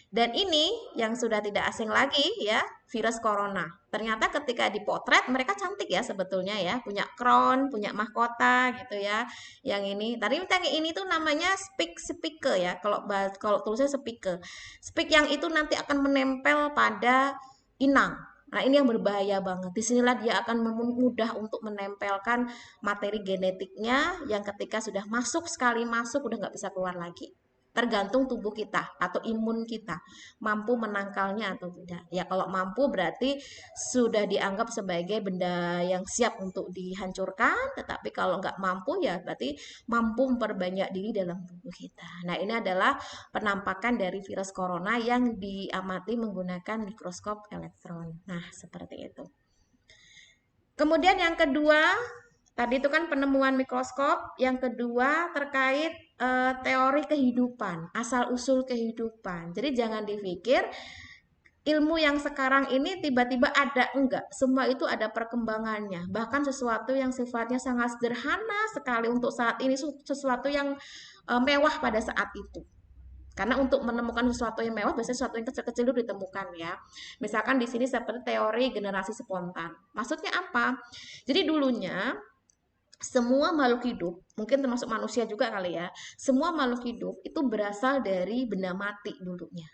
Dan ini yang sudah tidak asing lagi ya, virus corona. Ternyata ketika dipotret mereka cantik ya sebetulnya ya, punya crown, punya mahkota gitu ya. Yang ini, tadi yang ini tuh namanya speaker ya. Kalau tulisnya speaker. Speak yang itu nanti akan menempel pada inang. Nah, ini yang berbahaya banget. Disinilah dia akan mudah untuk menempelkan materi genetiknya yang ketika sudah masuk, sekali masuk udah nggak bisa keluar lagi. Tergantung tubuh kita atau imun kita mampu menangkalnya atau tidak. Ya, kalau mampu berarti sudah dianggap sebagai benda yang siap untuk dihancurkan, tetapi kalau nggak mampu ya berarti mampu memperbanyak diri dalam tubuh kita. Nah, ini adalah penampakan dari virus corona yang diamati menggunakan mikroskop elektron. Nah, seperti itu. Kemudian yang kedua, tadi itu kan penemuan mikroskop, yang kedua terkait teori kehidupan, asal-usul kehidupan. Jadi jangan dipikir ilmu yang sekarang ini tiba-tiba ada, enggak. Semua itu ada perkembangannya. Bahkan sesuatu yang sifatnya sangat sederhana sekali untuk saat ini, sesuatu yang mewah pada saat itu. Karena untuk menemukan sesuatu yang mewah biasanya sesuatu yang kecil-kecil dulu ditemukan ya. Misalkan di sini seperti teori generasi spontan. Maksudnya apa? Jadi dulunya semua makhluk hidup, mungkin termasuk manusia juga kali ya, semua makhluk hidup itu berasal dari benda mati dulunya.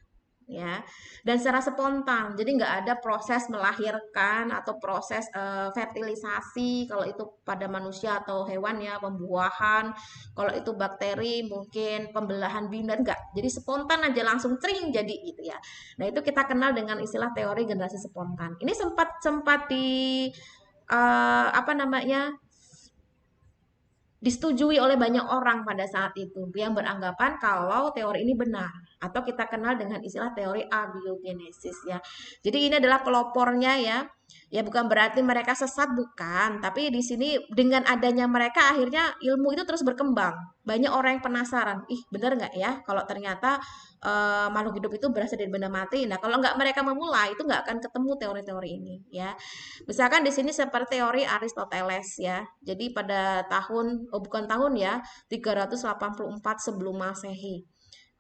Ya, dan secara spontan, jadi nggak ada proses melahirkan atau proses fertilisasi kalau itu pada manusia atau hewan ya, pembuahan, kalau itu bakteri mungkin pembelahan bina, enggak, jadi spontan aja langsung tring jadi gitu ya. Nah itu kita kenal dengan istilah teori generasi spontan. Ini sempat sempat di apa namanya, disetujui oleh banyak orang pada saat itu yang beranggapan kalau teori ini benar atau kita kenal dengan istilah teori abiogenesis ya. Jadi ini adalah pelopornya ya. Ya bukan berarti mereka sesat, bukan, tapi di sini dengan adanya mereka akhirnya ilmu itu terus berkembang. Banyak orang yang penasaran, ih benar nggak ya kalau ternyata makhluk hidup itu berasal dari benda mati. Nah kalau nggak mereka memulai itu nggak akan ketemu teori-teori ini ya. Misalkan di sini seperti teori Aristoteles ya. Jadi pada tahun, oh bukan tahun ya, 384 sebelum Masehi.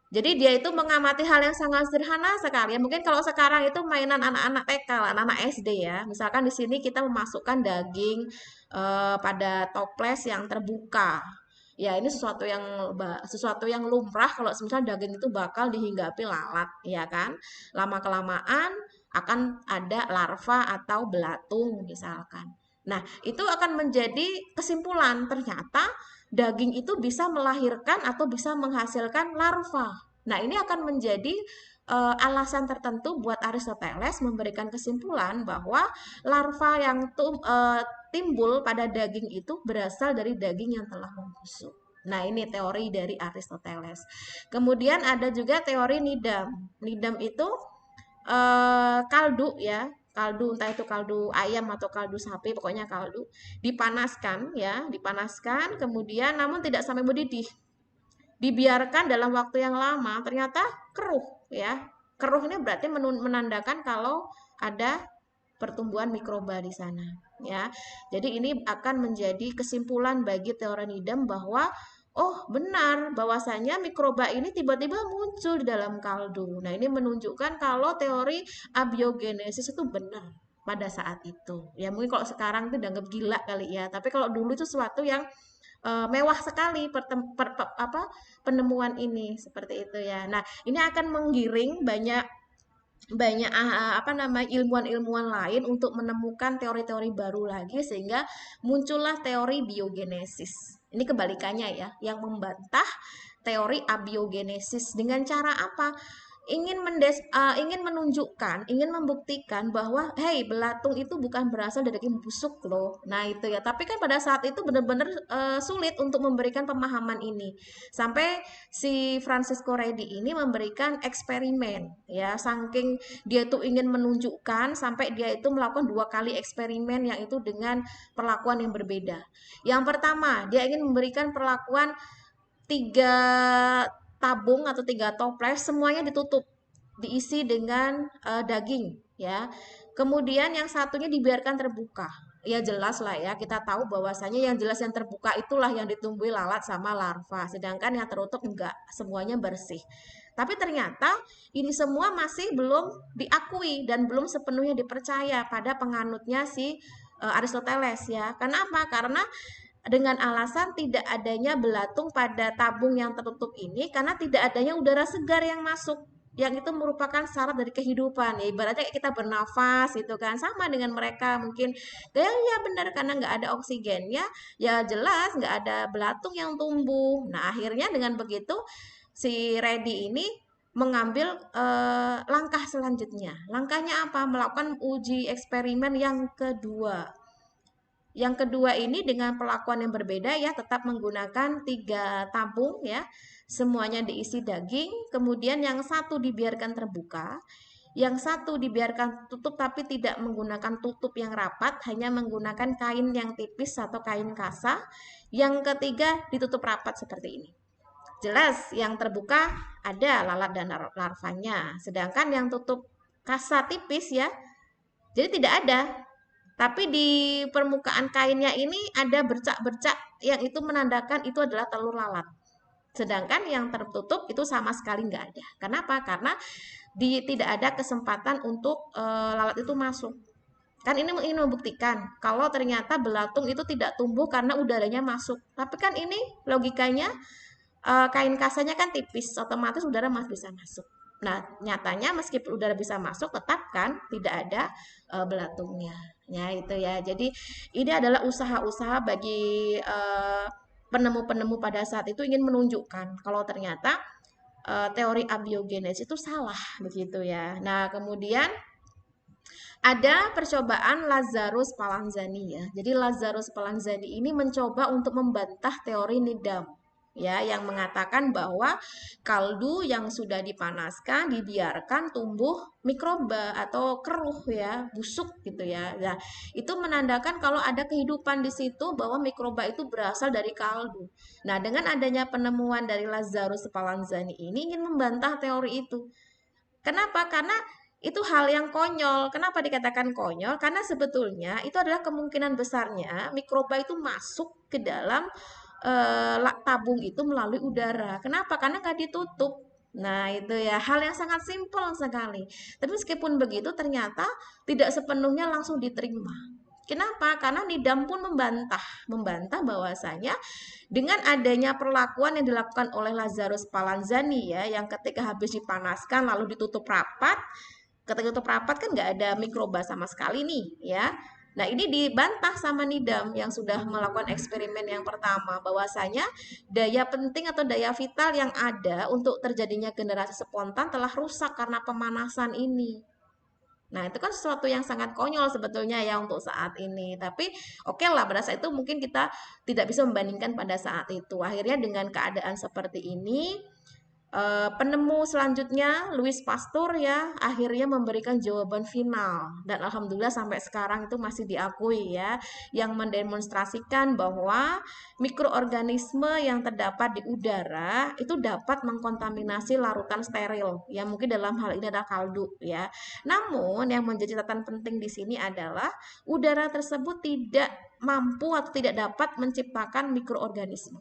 Jadi dia itu mengamati hal yang sangat sederhana sekali ya. Mungkin kalau sekarang itu mainan anak-anak TK, anak-anak SD ya. Misalkan di sini kita memasukkan daging pada toples yang terbuka. Ya, ini sesuatu yang lumrah kalau misalnya daging itu bakal dihinggapi lalat, ya kan? Lama kelamaan akan ada larva atau belatung misalkan. Nah, itu akan menjadi kesimpulan ternyata daging itu bisa melahirkan atau bisa menghasilkan larva. Nah, ini akan menjadi alasan tertentu buat Aristoteles memberikan kesimpulan bahwa larva yang timbul pada daging itu berasal dari daging yang telah membusuk. Nah, ini teori dari Aristoteles. Kemudian ada juga teori Nidam. Nidam itu kaldu ya, kaldu entah itu kaldu ayam atau kaldu sapi, pokoknya kaldu dipanaskan ya, dipanaskan kemudian namun tidak sampai mendidih. Dibiarkan dalam waktu yang lama ternyata keruh ya. Keruh ini berarti menandakan kalau ada pertumbuhan mikroba di sana ya. Jadi ini akan menjadi kesimpulan bagi teori Nidam bahwa oh benar bahwasanya mikroba ini tiba-tiba muncul di dalam kaldu. Nah, ini menunjukkan kalau teori abiogenesis itu benar pada saat itu. Ya mungkin kalau sekarang itu dianggap gila kali ya, tapi kalau dulu itu sesuatu yang mewah sekali penemuan ini seperti itu ya. Nah, ini akan menggiring banyak banyak apa namanya ilmuwan-ilmuwan lain untuk menemukan teori-teori baru lagi sehingga muncullah teori biogenesis. Ini kebalikannya ya, yang membantah teori abiogenesis dengan cara apa? Ingin menunjukkan, ingin membuktikan bahwa hey, belatung itu bukan berasal dari daging busuk loh. Nah, itu ya. Tapi kan pada saat itu benar-benar sulit untuk memberikan pemahaman ini. Sampai si Francisco Redi ini memberikan eksperimen ya, saking dia itu ingin menunjukkan sampai dia itu melakukan 2 kali eksperimen yang itu dengan perlakuan yang berbeda. Yang pertama, dia ingin memberikan perlakuan 3 tabung atau 3 toples semuanya ditutup, diisi dengan daging ya. Kemudian yang satunya dibiarkan terbuka. Ya jelas lah ya, kita tahu bahwasanya yang jelas yang terbuka itulah yang ditumbuhi lalat sama larva, sedangkan yang tertutup enggak, semuanya bersih. Tapi ternyata ini semua masih belum diakui dan belum sepenuhnya dipercaya pada penganutnya si Aristoteles ya. Kenapa? Karena dengan alasan tidak adanya belatung pada tabung yang tertutup ini karena tidak adanya udara segar yang masuk, yang itu merupakan syarat dari kehidupan ya, ibaratnya kita bernafas itu kan sama dengan mereka mungkin ya benar karena nggak ada oksigen ya, ya jelas nggak ada belatung yang tumbuh. Nah akhirnya dengan begitu si Reddy ini mengambil langkah selanjutnya. Langkahnya apa? Melakukan uji eksperimen yang kedua. Yang kedua ini dengan perlakuan yang berbeda ya, tetap menggunakan 3 tabung ya, semuanya diisi daging, kemudian yang satu dibiarkan terbuka, yang satu dibiarkan tutup tapi tidak menggunakan tutup yang rapat, hanya menggunakan kain yang tipis atau kain kasa, yang ketiga ditutup rapat seperti ini. Jelas yang terbuka ada lalat dan larvanya, sedangkan yang tutup kasa tipis ya, jadi tidak ada. Tapi di permukaan kainnya ini ada bercak-bercak yang itu menandakan itu adalah telur lalat. Sedangkan yang tertutup itu sama sekali nggak ada. Kenapa? Karena tidak ada kesempatan untuk lalat itu masuk. Kan ini ingin membuktikan kalau ternyata belatung itu tidak tumbuh karena udaranya masuk. Tapi kan ini logikanya kain kasanya kan tipis, otomatis udara masih bisa masuk. Nah, nyatanya meskipun udara bisa masuk, tetap kan tidak ada belatungnya. Ya, itu ya. Jadi, ini adalah usaha-usaha bagi penemu-penemu pada saat itu ingin menunjukkan kalau ternyata teori abiogenesis itu salah begitu ya. Nah, kemudian ada percobaan Lazarus Spallanzani ya. Jadi Lazarus Spallanzani ini mencoba untuk membantah teori Needham ya, yang mengatakan bahwa kaldu yang sudah dipanaskan dibiarkan tumbuh mikroba atau keruh ya, busuk gitu ya. Nah, itu menandakan kalau ada kehidupan di situ, bahwa mikroba itu berasal dari kaldu. Nah, dengan adanya penemuan dari Lazarus Spallanzani ini ingin membantah teori itu. Kenapa? Karena itu hal yang konyol. Kenapa dikatakan konyol? Karena sebetulnya itu adalah kemungkinan besarnya mikroba itu masuk ke dalam tabung itu melalui udara. Kenapa? Karena nggak ditutup. Nah, itu ya hal yang sangat simpel sekali. Tapi meskipun begitu, ternyata tidak sepenuhnya langsung diterima. Kenapa? Karena Nidam pun membantah bahwasanya dengan adanya perlakuan yang dilakukan oleh Lazarus Spallanzani ya, yang ketika habis dipanaskan lalu ditutup rapat, ketika tutup rapat kan nggak ada mikroba sama sekali nih ya. Nah, ini dibantah sama Nidam yang sudah melakukan eksperimen yang pertama, bahwasanya daya penting atau daya vital yang ada untuk terjadinya generasi spontan telah rusak karena pemanasan ini. Nah, itu kan sesuatu yang sangat konyol sebetulnya ya untuk saat ini. Tapi oke lah, pada saat itu mungkin kita tidak bisa membandingkan pada saat itu. Akhirnya dengan keadaan seperti ini, penemu selanjutnya Louis Pasteur ya akhirnya memberikan jawaban final, dan alhamdulillah sampai sekarang itu masih diakui ya, yang mendemonstrasikan bahwa mikroorganisme yang terdapat di udara itu dapat mengkontaminasi larutan steril yang mungkin dalam hal ini adalah kaldu ya. Namun yang menjadi catatan penting di sini adalah udara tersebut tidak mampu atau tidak dapat menciptakan mikroorganisme.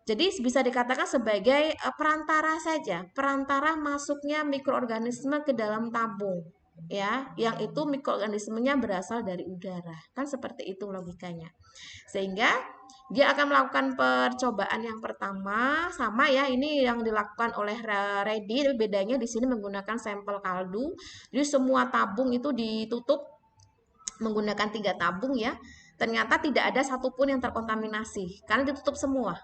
Jadi bisa dikatakan sebagai perantara saja, perantara masuknya mikroorganisme ke dalam tabung, ya, yang itu mikroorganismenya berasal dari udara, kan seperti itu logikanya. Sehingga dia akan melakukan percobaan yang pertama sama ya, ini yang dilakukan oleh Reddy, tapi bedanya di sini menggunakan sampel kaldu. Jadi semua tabung itu ditutup menggunakan 3 tabung ya. Ternyata tidak ada satupun yang terkontaminasi karena ditutup semua.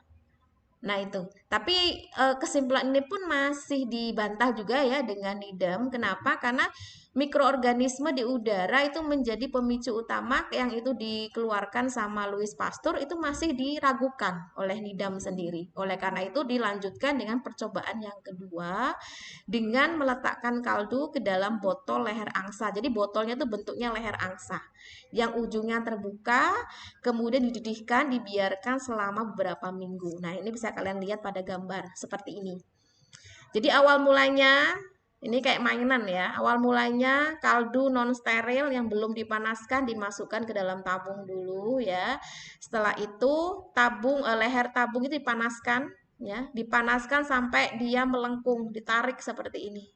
Nah itu, tapi kesimpulan ini pun masih dibantah juga ya dengan Needham. Kenapa? Karena mikroorganisme di udara itu menjadi pemicu utama yang itu dikeluarkan sama Louis Pasteur, itu masih diragukan oleh Needham sendiri. Oleh karena itu dilanjutkan dengan percobaan yang kedua dengan meletakkan kaldu ke dalam botol leher angsa. Jadi botolnya itu bentuknya leher angsa yang ujungnya terbuka, kemudian dididihkan, dibiarkan selama beberapa minggu. Nah, ini bisa kalian lihat pada gambar seperti ini. Jadi awal mulanya ini kayak mainan ya. Awal mulanya kaldu non steril yang belum dipanaskan dimasukkan ke dalam tabung dulu ya. Setelah itu leher tabung itu dipanaskan ya, dipanaskan sampai dia melengkung, ditarik seperti ini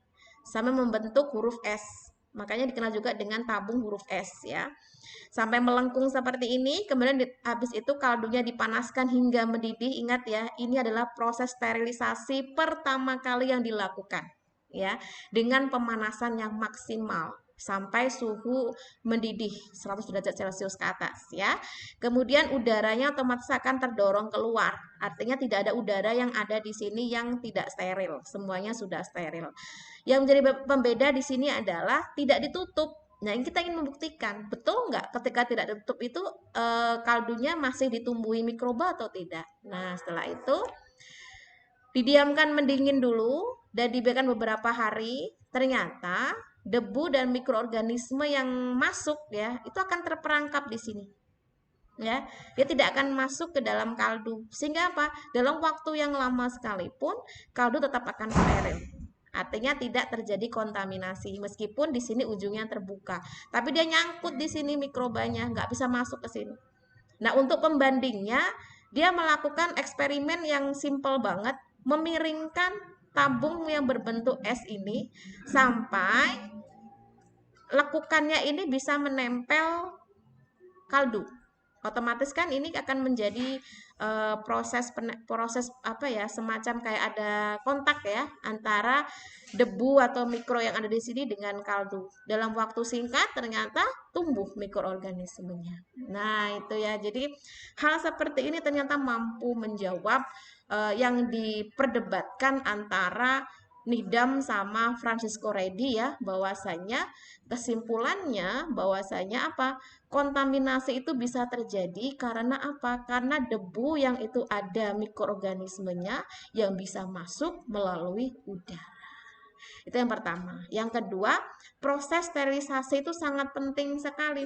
sampai membentuk huruf S. Makanya dikenal juga dengan tabung huruf S ya. Sampai melengkung seperti ini, kemudian habis itu kaldunya dipanaskan hingga mendidih. Ingat ya, ini adalah proses sterilisasi pertama kali yang dilakukan ya, dengan pemanasan yang maksimal sampai suhu mendidih 100 derajat Celcius ke atas ya. Kemudian udaranya otomatis akan terdorong keluar. Artinya tidak ada udara yang ada di sini yang tidak steril. Semuanya sudah steril. Yang menjadi pembeda di sini adalah tidak ditutup. Nah, yang kita ingin membuktikan, betul nggak ketika tidak ditutup itu kaldunya masih ditumbuhi mikroba atau tidak? Nah, setelah itu didiamkan mendingin dulu dan dibiarkan beberapa hari. Ternyata debu dan mikroorganisme yang masuk ya, itu akan terperangkap di sini. Ya, dia tidak akan masuk ke dalam kaldu. Sehingga apa? Dalam waktu yang lama sekalipun kaldu tetap akan steril. Artinya tidak terjadi kontaminasi meskipun di sini ujungnya terbuka. Tapi dia nyangkut di sini mikrobanya, nggak bisa masuk ke sini. Nah, untuk pembandingnya dia melakukan eksperimen yang simpel banget, memiringkan tabung yang berbentuk S ini sampai lekukannya ini bisa menempel kaldu. Otomatis kan ini akan menjadi proses apa ya, semacam kayak ada kontak ya antara debu atau mikro yang ada di sini dengan kaldu. Dalam waktu singkat ternyata tumbuh mikroorganismenya. Nah, itu ya. Jadi hal seperti ini ternyata mampu menjawab yang diperdebatkan antara Nidam sama Francisco Redi ya, bahwasanya kesimpulannya bahwasanya apa? Kontaminasi itu bisa terjadi karena apa? Karena debu yang itu ada mikroorganismenya yang bisa masuk melalui udara. Itu yang pertama. Yang kedua, proses sterilisasi itu sangat penting sekali.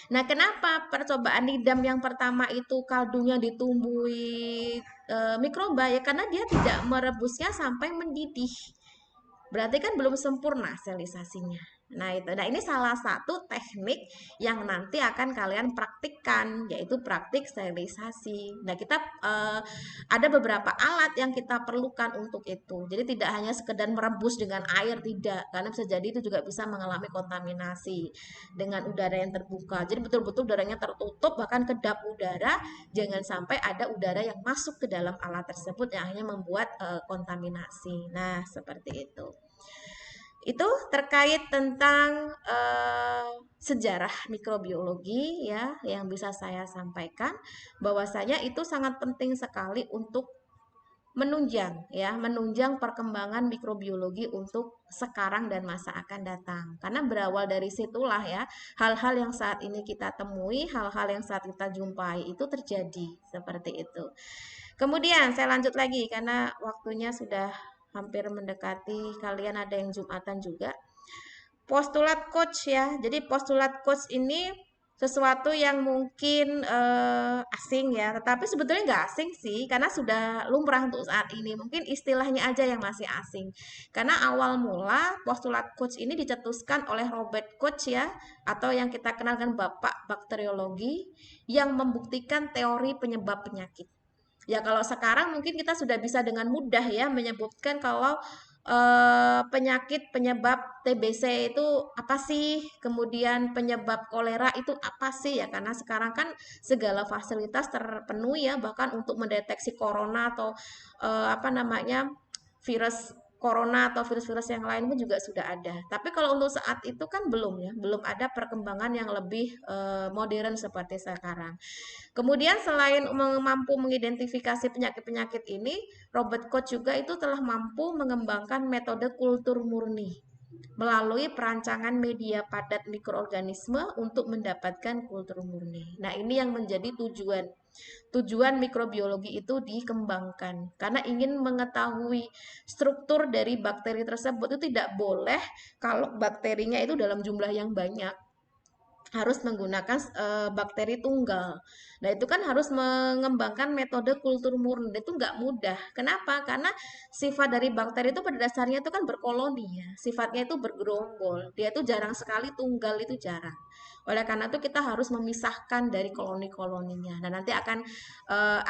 Nah, kenapa percobaan Nidam yang pertama itu kaldunya ditumbuhi mikroba ya? Karena dia tidak merebusnya sampai mendidih. Berarti kan belum sempurna sterilisasinya. Nah, itu. Nah, ini salah satu teknik yang nanti akan kalian praktikkan, yaitu praktik sterilisasi. Nah, kita ada beberapa alat yang kita perlukan untuk itu. Jadi tidak hanya sekedar merebus dengan air, tidak. Karena bisa jadi itu juga bisa mengalami kontaminasi dengan udara yang terbuka. Jadi betul-betul udaranya tertutup, bahkan kedap udara, jangan sampai ada udara yang masuk ke dalam alat tersebut yang akhirnya membuat kontaminasi. Nah, seperti itu. Itu terkait tentang sejarah mikrobiologi ya yang bisa saya sampaikan, bahwasanya itu sangat penting sekali untuk menunjang perkembangan mikrobiologi untuk sekarang dan masa akan datang. Karena berawal dari situlah ya hal-hal yang saat ini kita temui, hal-hal yang saat kita jumpai itu terjadi seperti itu. Kemudian saya lanjut lagi karena waktunya sudah hampir mendekati, kalian ada yang Jumatan juga. Postulat coach ya. Jadi postulat coach ini sesuatu yang mungkin asing ya, tetapi sebetulnya nggak asing sih, karena sudah lumrah untuk saat ini. Mungkin istilahnya aja yang masih asing. Karena awal mula postulat coach ini dicetuskan oleh Robert Koch ya, atau yang kita kenal dengan Bapak Bakteriologi, yang membuktikan teori penyebab penyakit. Ya kalau sekarang mungkin kita sudah bisa dengan mudah ya menyebutkan kalau penyakit penyebab TBC itu apa sih, kemudian penyebab kolera itu apa sih ya, karena sekarang kan segala fasilitas terpenuhi ya, bahkan untuk mendeteksi corona atau apa namanya virus corona atau virus-virus yang lain pun juga sudah ada. Tapi kalau untuk saat itu kan belum ya, belum ada perkembangan yang lebih modern seperti sekarang. Kemudian selain mampu mengidentifikasi penyakit-penyakit ini, Robert Koch juga itu telah mampu mengembangkan metode kultur murni melalui perancangan media padat mikroorganisme untuk mendapatkan kultur murni. Nah, ini yang menjadi tujuan mikrobiologi itu dikembangkan karena ingin mengetahui struktur dari bakteri tersebut. Itu tidak boleh kalau bakterinya itu dalam jumlah yang banyak, harus menggunakan bakteri tunggal. Nah, itu kan harus mengembangkan metode kultur murni. Itu nggak mudah. Kenapa? Karena sifat dari bakteri itu pada dasarnya itu kan berkoloni ya. Sifatnya itu bergerombol. Dia itu jarang sekali tunggal, itu jarang. Oleh karena itu kita harus memisahkan dari koloni-koloninya. Nah, nanti akan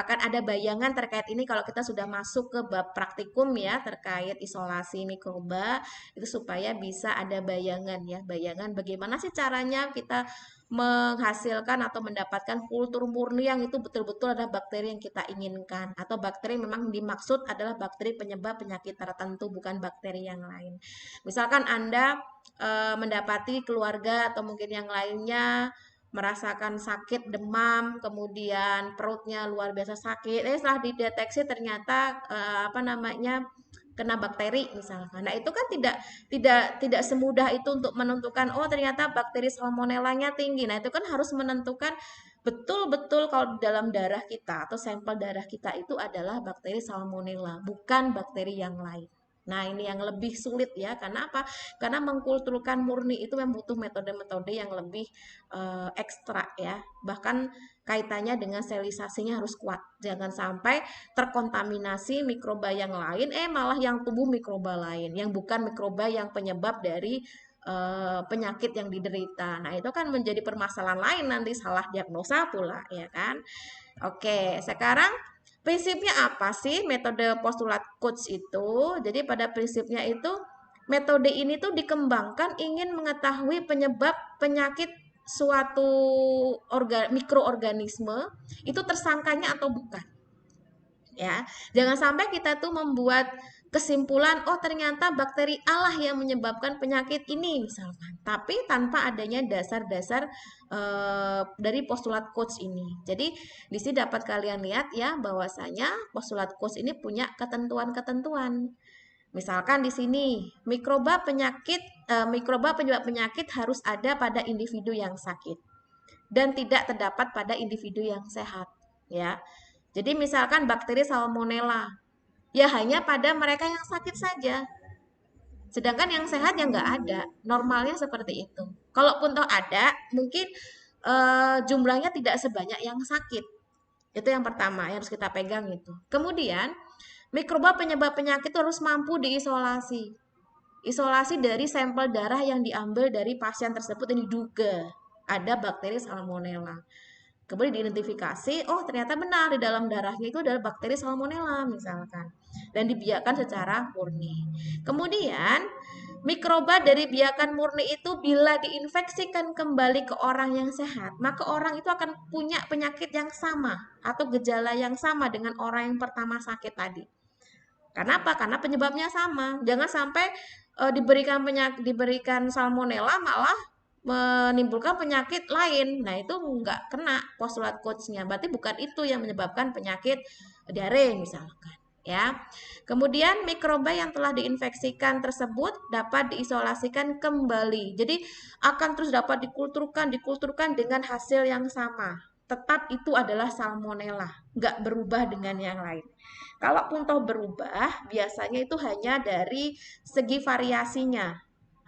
ada bayangan terkait ini kalau kita sudah masuk ke bab praktikum ya, terkait isolasi mikroba, itu supaya bisa ada bayangan ya, bayangan bagaimana sih caranya kita menghasilkan atau mendapatkan kultur murni yang itu betul-betul ada bakteri yang kita inginkan, atau bakteri memang dimaksud adalah bakteri penyebab penyakit tertentu, bukan bakteri yang lain. Misalkan Anda mendapati keluarga atau mungkin yang lainnya merasakan sakit, demam, kemudian perutnya luar biasa sakit, setelah dideteksi ternyata apa namanya kena bakteri misalkan. Nah, itu kan tidak semudah itu untuk menentukan oh ternyata bakteri salmonellanya tinggi. Nah, itu kan harus menentukan betul-betul kalau dalam darah kita atau sampel darah kita itu adalah bakteri salmonella, bukan bakteri yang lain. Nah, ini yang lebih sulit ya. Karena apa? Karena mengkulturkan murni itu membutuh metode-metode yang lebih ekstra ya. Bahkan kaitannya dengan sterilisasinya harus kuat. Jangan sampai terkontaminasi mikroba yang lain, malah yang tumbuh mikroba lain, yang bukan mikroba yang penyebab dari penyakit yang diderita. Nah, itu kan menjadi permasalahan lain, nanti salah diagnosa pula, ya kan? Oke, sekarang prinsipnya apa sih metode postulat Koch itu? Jadi pada prinsipnya itu metode ini tuh dikembangkan ingin mengetahui penyebab penyakit suatu mikroorganisme itu tersangkanya atau bukan. Ya, jangan sampai kita tuh membuat kesimpulan, oh ternyata bakteri A lah yang menyebabkan penyakit ini misalkan, tapi tanpa adanya dasar-dasar dari postulat Koch ini. Jadi di sini dapat kalian lihat ya bahwasanya postulat Koch ini punya ketentuan-ketentuan. Misalkan di sini mikroba penyebab penyakit harus ada pada individu yang sakit dan tidak terdapat pada individu yang sehat, ya. Jadi misalkan bakteri salmonella, ya hanya pada mereka yang sakit saja. Sedangkan yang sehat yang nggak ada. Normalnya seperti itu. Kalaupun toh ada, mungkin jumlahnya tidak sebanyak yang sakit. Itu yang pertama yang harus kita pegang itu. Kemudian, mikroba penyebab penyakit harus mampu diisolasi. Isolasi dari sampel darah yang diambil dari pasien tersebut yang diduga ada bakteri salmonella. Kemudian diidentifikasi, oh ternyata benar di dalam darahnya itu adalah bakteri salmonella misalkan. Dan dibiarkan secara murni. Kemudian mikroba dari biakan murni itu bila diinfeksikan kembali ke orang yang sehat, maka orang itu akan punya penyakit yang sama atau gejala yang sama dengan orang yang pertama sakit tadi. Karena apa? Karena penyebabnya sama. Jangan sampai diberikan salmonella malah menimbulkan penyakit lain. Nah, itu nggak kena postulat Koch-nya. Berarti bukan itu yang menyebabkan penyakit diare misalkan. Ya. Kemudian mikroba yang telah diinfeksikan tersebut dapat diisolasikan kembali. Jadi akan terus dapat dikulturkan dengan hasil yang sama. Tetap itu adalah salmonella, nggak berubah dengan yang lain. Kalaupun toh berubah, biasanya itu hanya dari segi variasinya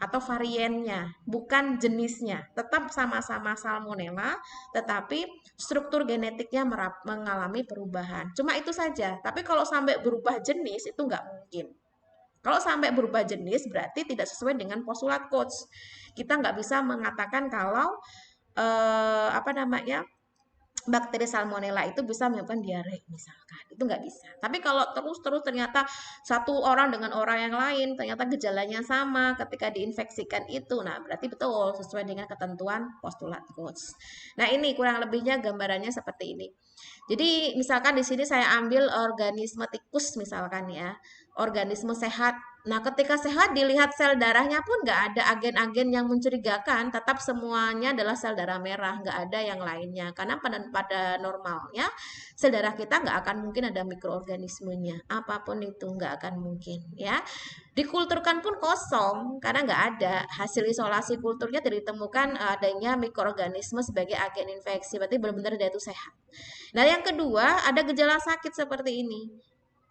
atau variannya, bukan jenisnya. Tetap sama-sama salmonella, tetapi struktur genetiknya mengalami perubahan. Cuma itu saja. Tapi kalau sampai berubah jenis itu nggak mungkin. Kalau sampai berubah jenis berarti tidak sesuai dengan postulat Koch. Kita nggak bisa mengatakan kalau bakteri salmonella itu bisa menyebabkan diare misalkan, itu nggak bisa. Tapi kalau terus ternyata satu orang dengan orang yang lain ternyata gejalanya sama ketika diinfeksikan itu, nah berarti betul sesuai dengan ketentuan postulat Koch. Nah ini kurang lebihnya gambarannya seperti ini. Jadi misalkan di sini saya ambil organisme tikus misalkan ya, organisme sehat. Nah, ketika sehat dilihat sel darahnya pun nggak ada agen-agen yang mencurigakan, tetap semuanya adalah sel darah merah, nggak ada yang lainnya. Karena pada normalnya sel darah kita nggak akan mungkin ada mikroorganismenya, apapun itu nggak akan mungkin, ya. Dikulturkan pun kosong karena nggak ada hasil isolasi kulturnya tidak ditemukan adanya mikroorganisme sebagai agen infeksi, berarti benar-benar dia itu sehat. Nah, yang kedua ada gejala sakit seperti ini.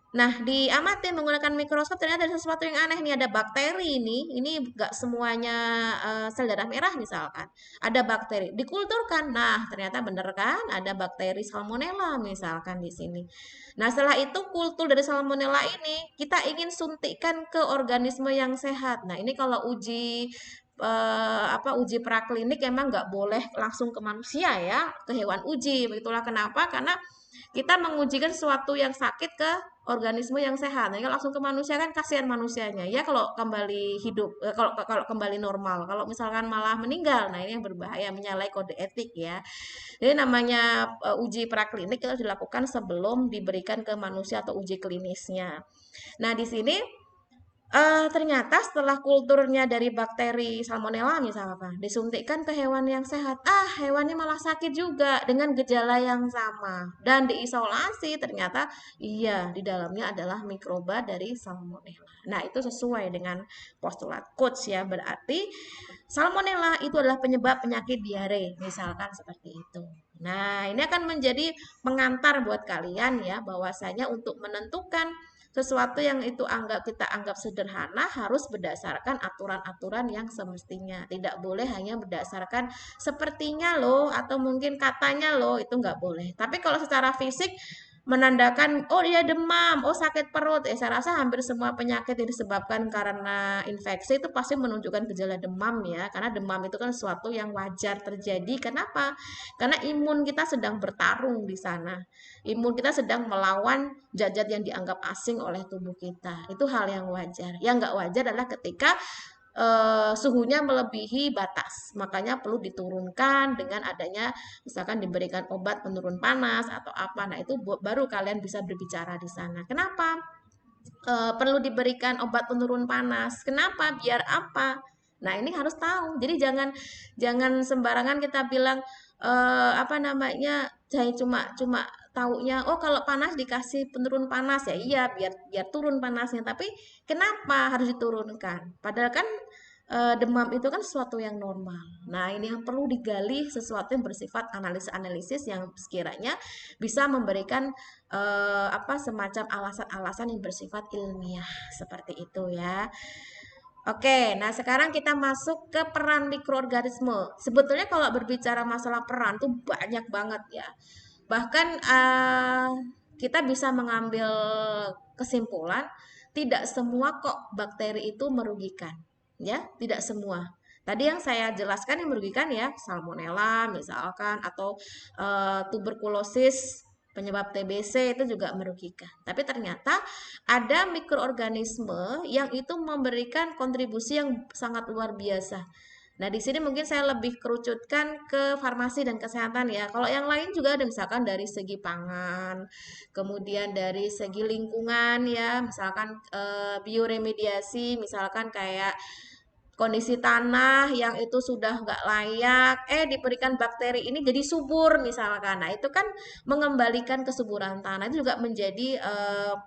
Nah, diamati menggunakan mikroskop ternyata ada sesuatu yang aneh nih, ada bakteri ini nggak semuanya sel darah merah misalkan. Ada bakteri, dikulturkan. Nah, ternyata bener kan ada bakteri salmonella misalkan di sini. Nah, setelah itu kultur dari salmonella ini kita ingin suntikan ke organisme yang sehat. Nah, ini kalau uji praklinik emang nggak boleh langsung ke manusia ya, ke hewan uji. Begitulah kenapa? Karena kita mengujikan sesuatu yang sakit ke organisme yang sehat. Nah, langsung ke manusia kan kasihan manusianya. Ya kalau kembali hidup, kalau kembali normal. Kalau misalkan malah meninggal, nah ini yang berbahaya, menyalahi kode etik ya. Jadi namanya uji praklinik itu dilakukan sebelum diberikan ke manusia atau uji klinisnya. Nah, di sini ternyata setelah kulturnya dari bakteri salmonella misalnya disuntikkan ke hewan yang sehat, hewannya malah sakit juga dengan gejala yang sama dan diisolasi ternyata iya di dalamnya adalah mikroba dari salmonella. Nah, itu sesuai dengan postulat Koch ya, berarti salmonella itu adalah penyebab penyakit diare misalkan seperti itu. Nah, ini akan menjadi pengantar buat kalian ya bahwasanya untuk menentukan sesuatu yang kita anggap sederhana harus berdasarkan aturan-aturan yang semestinya. Tidak boleh hanya berdasarkan sepertinya loh atau mungkin katanya loh, itu nggak boleh. Tapi kalau secara fisik menandakan oh dia demam, oh sakit perut. Saya rasa hampir semua penyakit yang disebabkan karena infeksi itu pasti menunjukkan gejala demam ya, karena demam itu kan sesuatu yang wajar terjadi. Kenapa? Karena imun kita sedang bertarung di sana. Imun kita sedang melawan zat-zat yang dianggap asing oleh tubuh kita. Itu hal yang wajar. Yang nggak wajar adalah ketika suhunya melebihi batas. Makanya perlu diturunkan dengan adanya misalkan diberikan obat penurun panas atau apa. Nah, itu baru kalian bisa berbicara di sana. Kenapa? Perlu diberikan obat penurun panas. Kenapa? Biar apa? Nah, ini harus tahu. Jadi jangan jangan sembarangan kita bilang apa namanya? Saya cuma cuma taunya oh kalau panas dikasih penurun panas ya iya biar biar turun panasnya tapi kenapa harus diturunkan padahal kan demam itu kan sesuatu yang normal. Nah, ini yang perlu digali sesuatu yang bersifat analisis-analisis yang sekiranya bisa memberikan apa semacam alasan-alasan yang bersifat ilmiah seperti itu ya. Oke, nah sekarang kita masuk ke peran mikroorganisme. Sebetulnya kalau berbicara masalah peran tuh banyak banget ya. Bahkan kita bisa mengambil kesimpulan tidak semua kok bakteri itu merugikan, ya, tidak semua. Tadi yang saya jelaskan yang merugikan ya, salmonella misalkan atau tuberkulosis penyebab TBC itu juga merugikan. Tapi ternyata ada mikroorganisme yang itu memberikan kontribusi yang sangat luar biasa. Nah, di sini mungkin saya lebih kerucutkan ke farmasi dan kesehatan ya. Kalau yang lain juga ada misalkan dari segi pangan, kemudian dari segi lingkungan ya, misalkan bioremediasi, misalkan kayak kondisi tanah yang itu sudah nggak layak, diberikan bakteri ini jadi subur misalkan. Nah, itu kan mengembalikan kesuburan tanah itu juga menjadi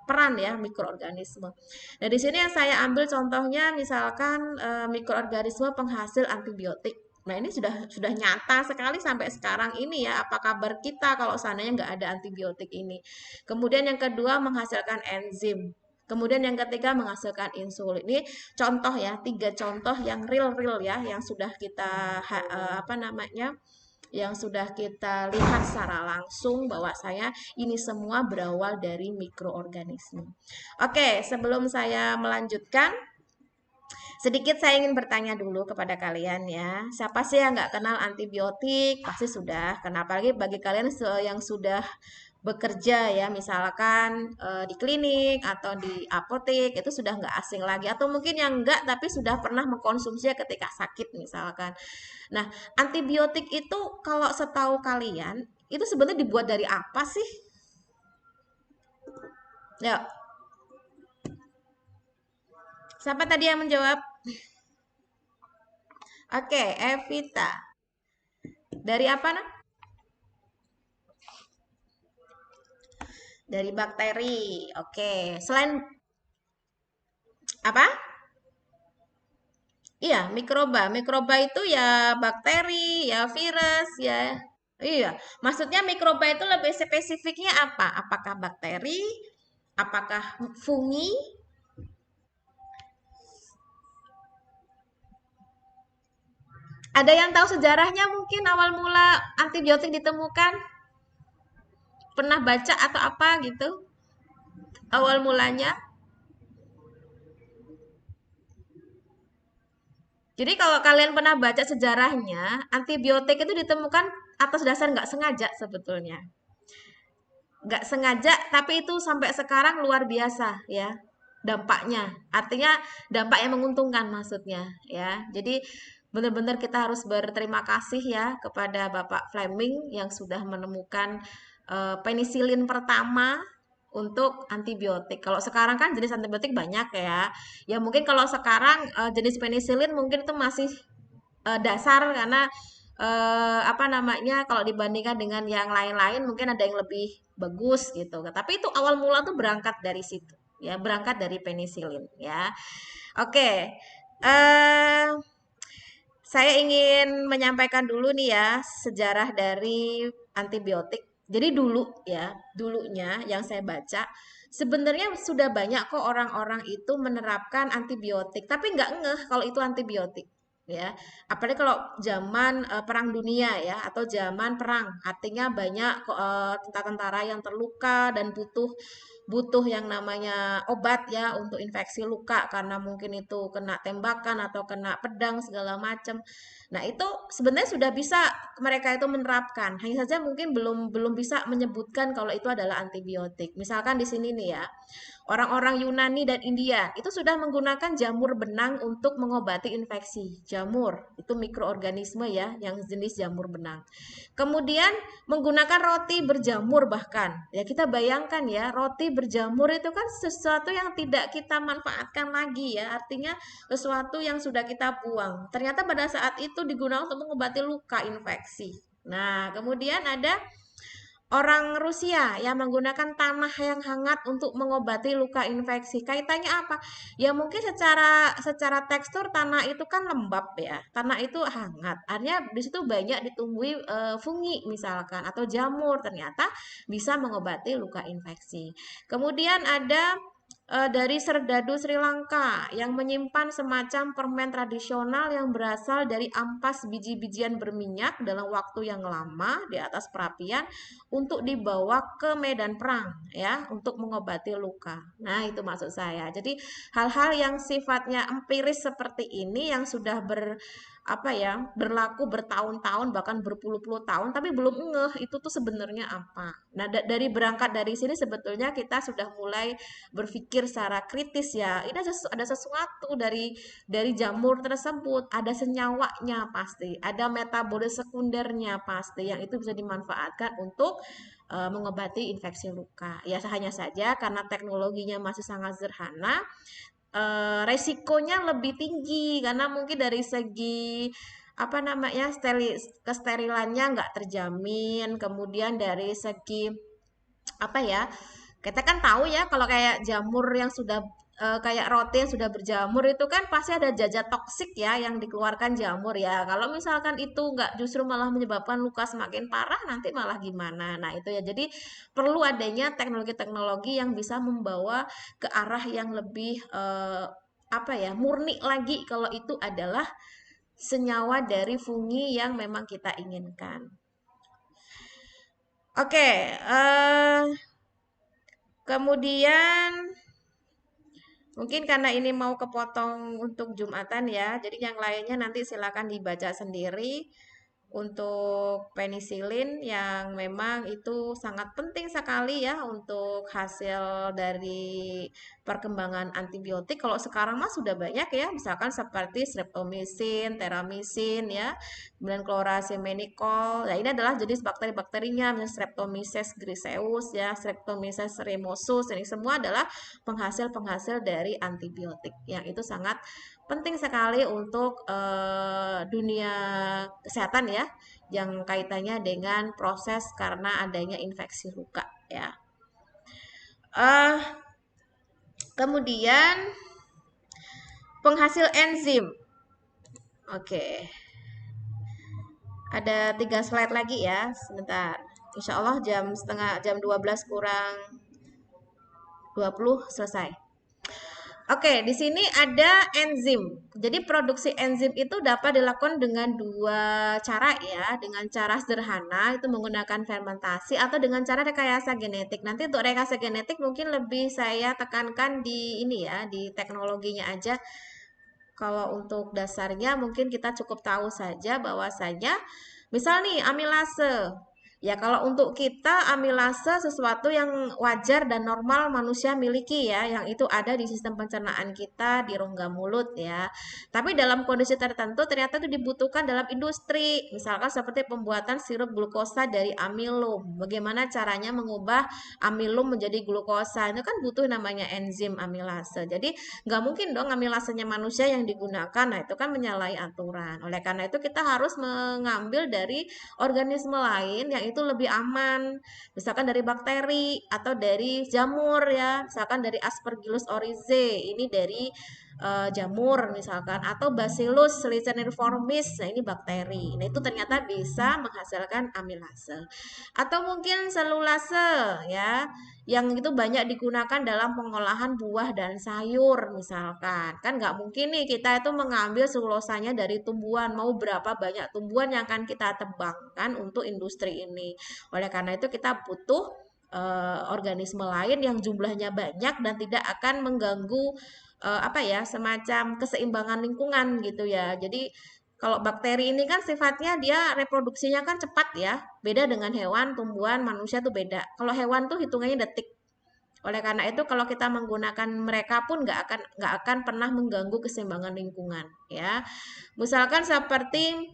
peran ya mikroorganisme. Nah, di sini yang saya ambil contohnya misalkan mikroorganisme penghasil antibiotik. Nah, ini sudah nyata sekali sampai sekarang ini ya. Apa kabar kita kalau seandainya nggak ada antibiotik ini? Kemudian yang kedua menghasilkan enzim. Kemudian yang ketiga menghasilkan insulin. Ini contoh ya, 3 contoh yang real-real ya, yang sudah kita apa namanya, yang sudah kita lihat secara langsung bahwa saya ini semua berawal dari mikroorganisme. Oke, sebelum saya melanjutkan, sedikit saya ingin bertanya dulu kepada kalian ya. Siapa sih yang nggak kenal antibiotik? Pasti sudah. Kenapa lagi bagi kalian yang sudah bekerja ya, misalkan di klinik atau di apotek itu sudah nggak asing lagi. Atau mungkin yang enggak tapi sudah pernah mengkonsumsinya ketika sakit misalkan. Nah, antibiotik itu kalau setahu kalian itu sebenarnya dibuat dari apa sih? Ya, siapa tadi yang menjawab? Oke, Evita. Dari apa nah? Dari bakteri. Oke, selain apa? Iya, mikroba. Mikroba itu ya bakteri, ya virus, ya. Iya, maksudnya mikroba itu lebih spesifiknya apa? Apakah bakteri? Apakah fungi? Ada yang tahu sejarahnya mungkin awal mula antibiotik ditemukan? Pernah baca atau apa gitu? Awal mulanya? Jadi kalau kalian pernah baca sejarahnya, antibiotik itu ditemukan atas dasar nggak sengaja sebetulnya. Nggak sengaja, tapi itu sampai sekarang luar biasa ya dampaknya. Artinya dampak yang menguntungkan maksudnya ya. Jadi benar-benar kita harus berterima kasih ya kepada Bapak Fleming yang sudah menemukan penisilin pertama untuk antibiotik. Kalau sekarang kan jenis antibiotik banyak ya. Ya mungkin kalau sekarang jenis penisilin mungkin itu masih dasar karena apa namanya kalau dibandingkan dengan yang lain-lain mungkin ada yang lebih bagus gitu. Tapi itu awal mula tuh berangkat dari situ ya, berangkat dari penisilin ya. Oke. Eh saya ingin menyampaikan dulu nih ya sejarah dari antibiotik. Jadi dulu ya, dulunya yang saya baca sebenarnya sudah banyak kok orang-orang itu menerapkan antibiotik, tapi nggak ngeh kalau itu antibiotik. ya. Apalagi kalau zaman perang dunia ya atau zaman perang, artinya banyak tentara-tentara yang terluka dan butuh butuh yang namanya obat ya untuk infeksi luka karena mungkin itu kena tembakan atau kena pedang segala macam. Nah, itu sebenarnya sudah bisa mereka itu menerapkan. Hanya saja mungkin belum belum bisa menyebutkan kalau itu adalah antibiotik. Misalkan di sini nih ya, orang-orang Yunani dan India itu sudah menggunakan jamur benang untuk mengobati infeksi. Jamur itu mikroorganisme ya, yang jenis jamur benang. Kemudian menggunakan roti berjamur bahkan. Ya kita bayangkan ya, roti berjamur itu kan sesuatu yang tidak kita manfaatkan lagi ya. Artinya sesuatu yang sudah kita buang. Ternyata pada saat itu digunakan untuk mengobati luka infeksi. Nah, kemudian ada orang Rusia yang menggunakan tanah yang hangat untuk mengobati luka infeksi. Kaitannya apa? Ya mungkin secara tekstur tanah itu kan lembab ya. Tanah itu hangat. Artinya di situ banyak ditumbuhi fungi misalkan atau jamur, ternyata bisa mengobati luka infeksi. Kemudian ada dari Serdadu Sri Lanka yang menyimpan semacam permen tradisional yang berasal dari ampas biji-bijian berminyak dalam waktu yang lama di atas perapian untuk dibawa ke medan perang ya untuk mengobati luka. Nah, itu maksud saya. Jadi hal-hal yang sifatnya empiris seperti ini yang sudah apa ya berlaku bertahun-tahun bahkan berpuluh-puluh tahun tapi belum ngeh itu tuh sebenarnya apa. Nah, dari berangkat dari sini sebetulnya kita sudah mulai berpikir secara kritis ya. Ini ada sesuatu dari jamur tersebut, ada senyawanya pasti, ada metabolis sekundernya pasti yang itu bisa dimanfaatkan untuk mengobati infeksi luka. Ya hanya saja karena teknologinya masih sangat sederhana, resikonya lebih tinggi karena mungkin dari segi apa namanya kesterilannya nggak terjamin, kemudian dari segi apa ya, kita kan tahu ya kalau kayak jamur yang sudah kayak roti yang sudah berjamur itu kan pasti ada zat toksik ya yang dikeluarkan jamur ya. Kalau misalkan itu nggak justru malah menyebabkan luka semakin parah nanti malah gimana. Nah itu ya jadi perlu adanya teknologi-teknologi yang bisa membawa ke arah yang lebih apa ya murni lagi kalau itu adalah senyawa dari fungi yang memang kita inginkan. Oke, kemudian mungkin karena ini mau kepotong untuk Jumatan ya, jadi yang lainnya nanti silakan dibaca sendiri untuk penisilin yang memang itu sangat penting sekali ya untuk hasil dari perkembangan antibiotik. Kalau sekarang mah sudah banyak ya, misalkan seperti streptomycin, teramisin ya, kemudian chlorasiminicol. Ya ini adalah jenis bakteri-bakterinya, misalnya Streptomyces griseus ya, Streptomyces remosus. Ini semua adalah penghasil-penghasil dari antibiotik yang itu sangat penting sekali untuk dunia kesehatan ya, yang kaitannya dengan proses karena adanya infeksi luka ya. Uh, Kemudian penghasil enzim. Oke, ada 3 slide lagi ya, sebentar. Insya Allah jam 12 kurang 20 selesai. Oke, di sini ada enzim. Jadi produksi enzim itu dapat dilakukan dengan 2 cara ya, dengan cara sederhana itu menggunakan fermentasi atau dengan cara rekayasa genetik. Nanti untuk rekayasa genetik mungkin lebih saya tekankan di ini ya, di teknologinya aja. Kalau untuk dasarnya mungkin kita cukup tahu saja bahwasanya misal nih amilase. Ya, kalau untuk kita amilase sesuatu yang wajar dan normal manusia miliki ya, yang itu ada di sistem pencernaan kita di rongga mulut ya. Tapi dalam kondisi tertentu ternyata itu dibutuhkan dalam industri, misalkan seperti pembuatan sirup glukosa dari amilum. Bagaimana caranya mengubah amilum menjadi glukosa? Itu kan butuh namanya enzim amilase. Jadi nggak mungkin dong amilasenya manusia yang digunakan. Nah, itu kan menyalahi aturan. Oleh karena itu kita harus mengambil dari organisme lain yang itu lebih aman. Misalkan dari bakteri atau dari jamur ya. Misalkan dari Aspergillus oryzae. Ini dari jamur misalkan, atau Bacillus licheniformis. Nah, ini bakteri. Nah, itu ternyata bisa menghasilkan amilase. Atau mungkin selulase ya, yang itu banyak digunakan dalam pengolahan buah dan sayur misalkan. Kan nggak mungkin nih kita itu mengambil selulosanya dari tumbuhan. Mau berapa banyak tumbuhan yang akan kita tebangkan untuk industri ini. Oleh karena itu kita butuh organisme lain yang jumlahnya banyak dan tidak akan mengganggu apa ya, semacam keseimbangan lingkungan gitu ya. Jadi kalau bakteri ini kan sifatnya dia reproduksinya kan cepat ya. Beda dengan hewan, tumbuhan, manusia tuh beda. Kalau hewan tuh hitungannya detik. Oleh karena itu kalau kita menggunakan mereka pun nggak akan pernah mengganggu keseimbangan lingkungan ya. Misalkan seperti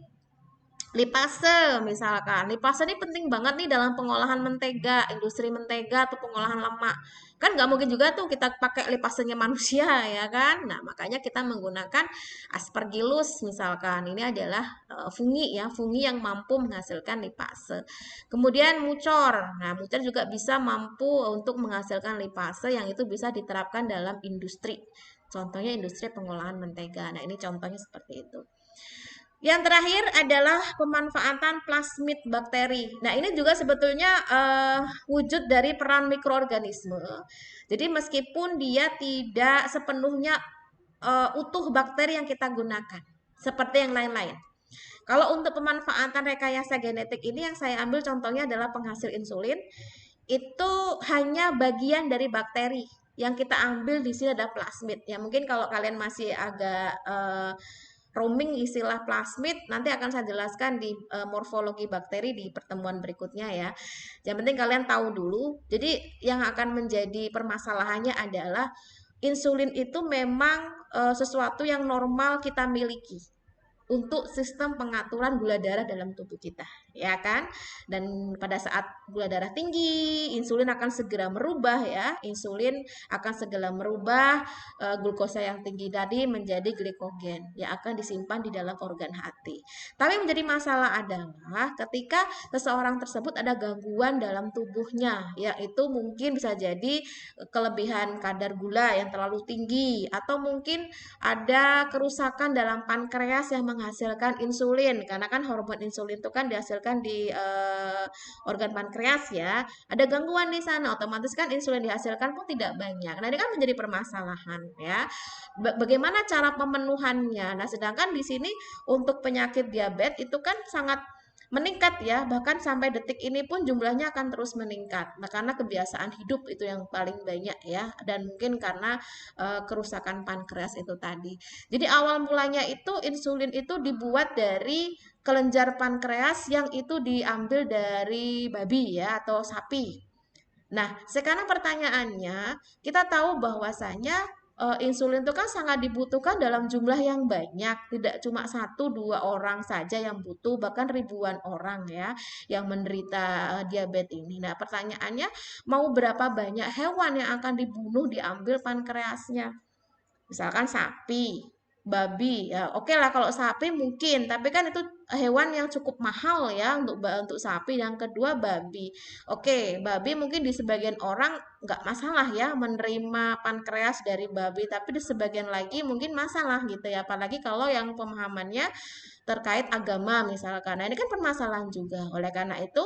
lipase misalkan. Lipase ini penting banget nih dalam pengolahan mentega, industri mentega atau pengolahan lemak. Kan nggak mungkin juga tuh kita pakai lipasenya manusia ya kan. Nah, makanya kita menggunakan Aspergillus misalkan. Ini adalah fungi ya, fungi yang mampu menghasilkan lipase. Kemudian mucor. Nah, mucor juga bisa mampu untuk menghasilkan lipase yang itu bisa diterapkan dalam industri. Contohnya industri pengolahan mentega. Nah, ini contohnya seperti itu. Yang terakhir adalah pemanfaatan plasmid bakteri. Nah, ini juga sebetulnya wujud dari peran mikroorganisme. Jadi meskipun dia tidak sepenuhnya utuh bakteri yang kita gunakan, seperti yang lain-lain. Kalau untuk pemanfaatan rekayasa genetik ini yang saya ambil contohnya adalah penghasil insulin, itu hanya bagian dari bakteri. Yang kita ambil di sini ada plasmid. Ya mungkin kalau kalian masih agak roaming istilah plasmid nanti akan saya jelaskan di morfologi bakteri di pertemuan berikutnya ya. Yang penting kalian tahu dulu. Jadi yang akan menjadi permasalahannya adalah insulin itu memang sesuatu yang normal kita miliki untuk sistem pengaturan gula darah dalam tubuh kita, ya kan? Dan pada saat gula darah tinggi, insulin akan segera merubah ya, insulin akan segera merubah glukosa yang tinggi tadi menjadi glikogen yang akan disimpan di dalam organ hati. Tapi menjadi masalah adalah ketika seseorang tersebut ada gangguan dalam tubuhnya, yaitu mungkin bisa jadi kelebihan kadar gula yang terlalu tinggi atau mungkin ada kerusakan dalam pankreas yang menghasilkan insulin karena kan hormon insulin itu kan dihasilkan di organ pankreas ya. Ada gangguan di sana, otomatis kan insulin dihasilkan pun tidak banyak. Nah, ini kan menjadi permasalahan ya. Bagaimana cara pemenuhannya? Nah, sedangkan di sini untuk penyakit diabetes itu kan sangat meningkat ya, bahkan sampai detik ini pun jumlahnya akan terus meningkat. Nah, karena kebiasaan hidup itu yang paling banyak ya, dan mungkin karena kerusakan pankreas itu tadi. Jadi awal mulanya itu insulin itu dibuat dari kelenjar pankreas yang itu diambil dari babi ya atau sapi. Nah, sekarang pertanyaannya, kita tahu bahwasanya insulin itu kan sangat dibutuhkan dalam jumlah yang banyak, tidak cuma 1-2 orang saja yang butuh, bahkan ribuan orang ya yang menderita diabetes ini. Nah, pertanyaannya, mau berapa banyak hewan yang akan dibunuh diambil pankreasnya? Misalkan sapi, babi, ya oke lah kalau sapi mungkin, tapi kan itu hewan yang cukup mahal ya untuk sapi. Yang kedua babi, oke babi mungkin di sebagian orang nggak masalah ya menerima pankreas dari babi, tapi di sebagian lagi mungkin masalah gitu ya, apalagi kalau yang pemahamannya terkait agama misalkan. Nah ini kan permasalahan juga. Oleh karena itu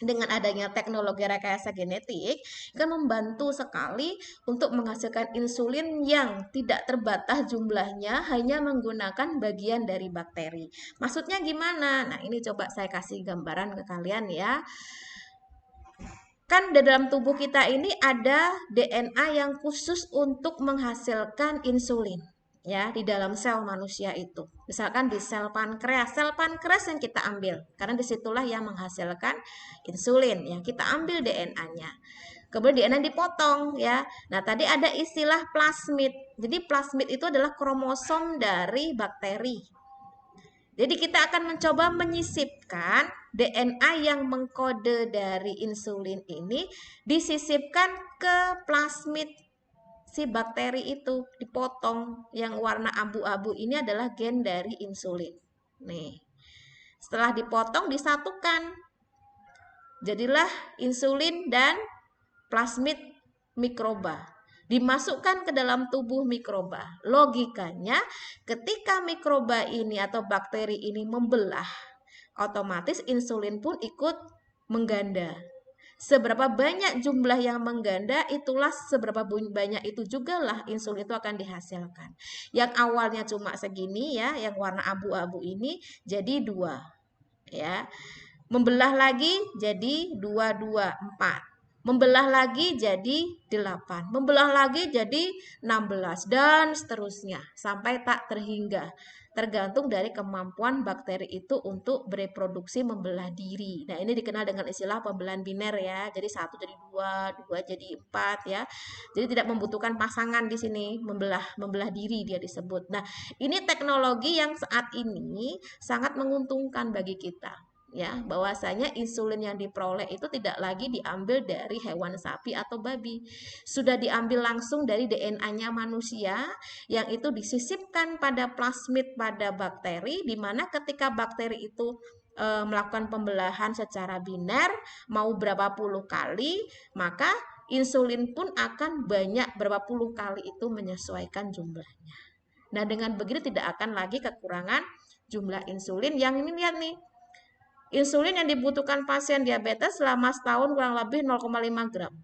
dengan adanya teknologi rekayasa genetik kan membantu sekali untuk menghasilkan insulin yang tidak terbatas jumlahnya hanya menggunakan bagian dari bakteri. Maksudnya gimana? Nah, ini coba saya kasih gambaran ke kalian ya. Kan di dalam tubuh kita ini ada DNA yang khusus untuk menghasilkan insulin ya di dalam sel manusia itu. Misalkan di sel pankreas yang kita ambil karena disitulah yang menghasilkan insulin yang kita ambil DNA-nya. Kemudian DNA dipotong ya. Nah, tadi ada istilah plasmid. Jadi plasmid itu adalah kromosom dari bakteri. Jadi kita akan mencoba menyisipkan DNA yang mengkode dari insulin ini disisipkan ke plasmid si bakteri itu, dipotong. Yang warna abu-abu ini adalah gen dari insulin. Nih. Setelah dipotong disatukan. Jadilah insulin dan plasmid mikroba. dimasukkan ke dalam tubuh mikroba. Logikanya, ketika mikroba ini atau bakteri ini membelah, otomatis insulin pun ikut mengganda. Seberapa banyak jumlah yang mengganda, itulah seberapa banyak itu juga lah insulin itu akan dihasilkan. Yang awalnya cuma segini ya, yang warna abu-abu ini jadi 2 ya. Membelah lagi jadi 2, 2, 4. Membelah lagi jadi 8. Membelah lagi jadi 16 dan seterusnya sampai tak terhingga. Tergantung dari kemampuan bakteri itu untuk bereproduksi membelah diri. Nah, ini dikenal dengan istilah pembelahan biner ya. Jadi 1 jadi 2, 2 jadi 4 ya. Jadi tidak membutuhkan pasangan di sini, membelah diri dia disebut. Nah, ini teknologi yang saat ini sangat menguntungkan bagi kita ya, bahwasanya insulin yang diperoleh itu tidak lagi diambil dari hewan sapi atau babi, sudah diambil langsung dari DNA-nya manusia yang itu disisipkan pada plasmid pada bakteri, di mana ketika bakteri itu melakukan pembelahan secara biner mau berapa puluh kali, maka insulin pun akan banyak berapa puluh kali itu menyesuaikan jumlahnya. Nah, dengan begitu tidak akan lagi kekurangan jumlah insulin. Yang ini lihat nih, insulin yang dibutuhkan pasien diabetes selama setahun kurang lebih 0,5 gram.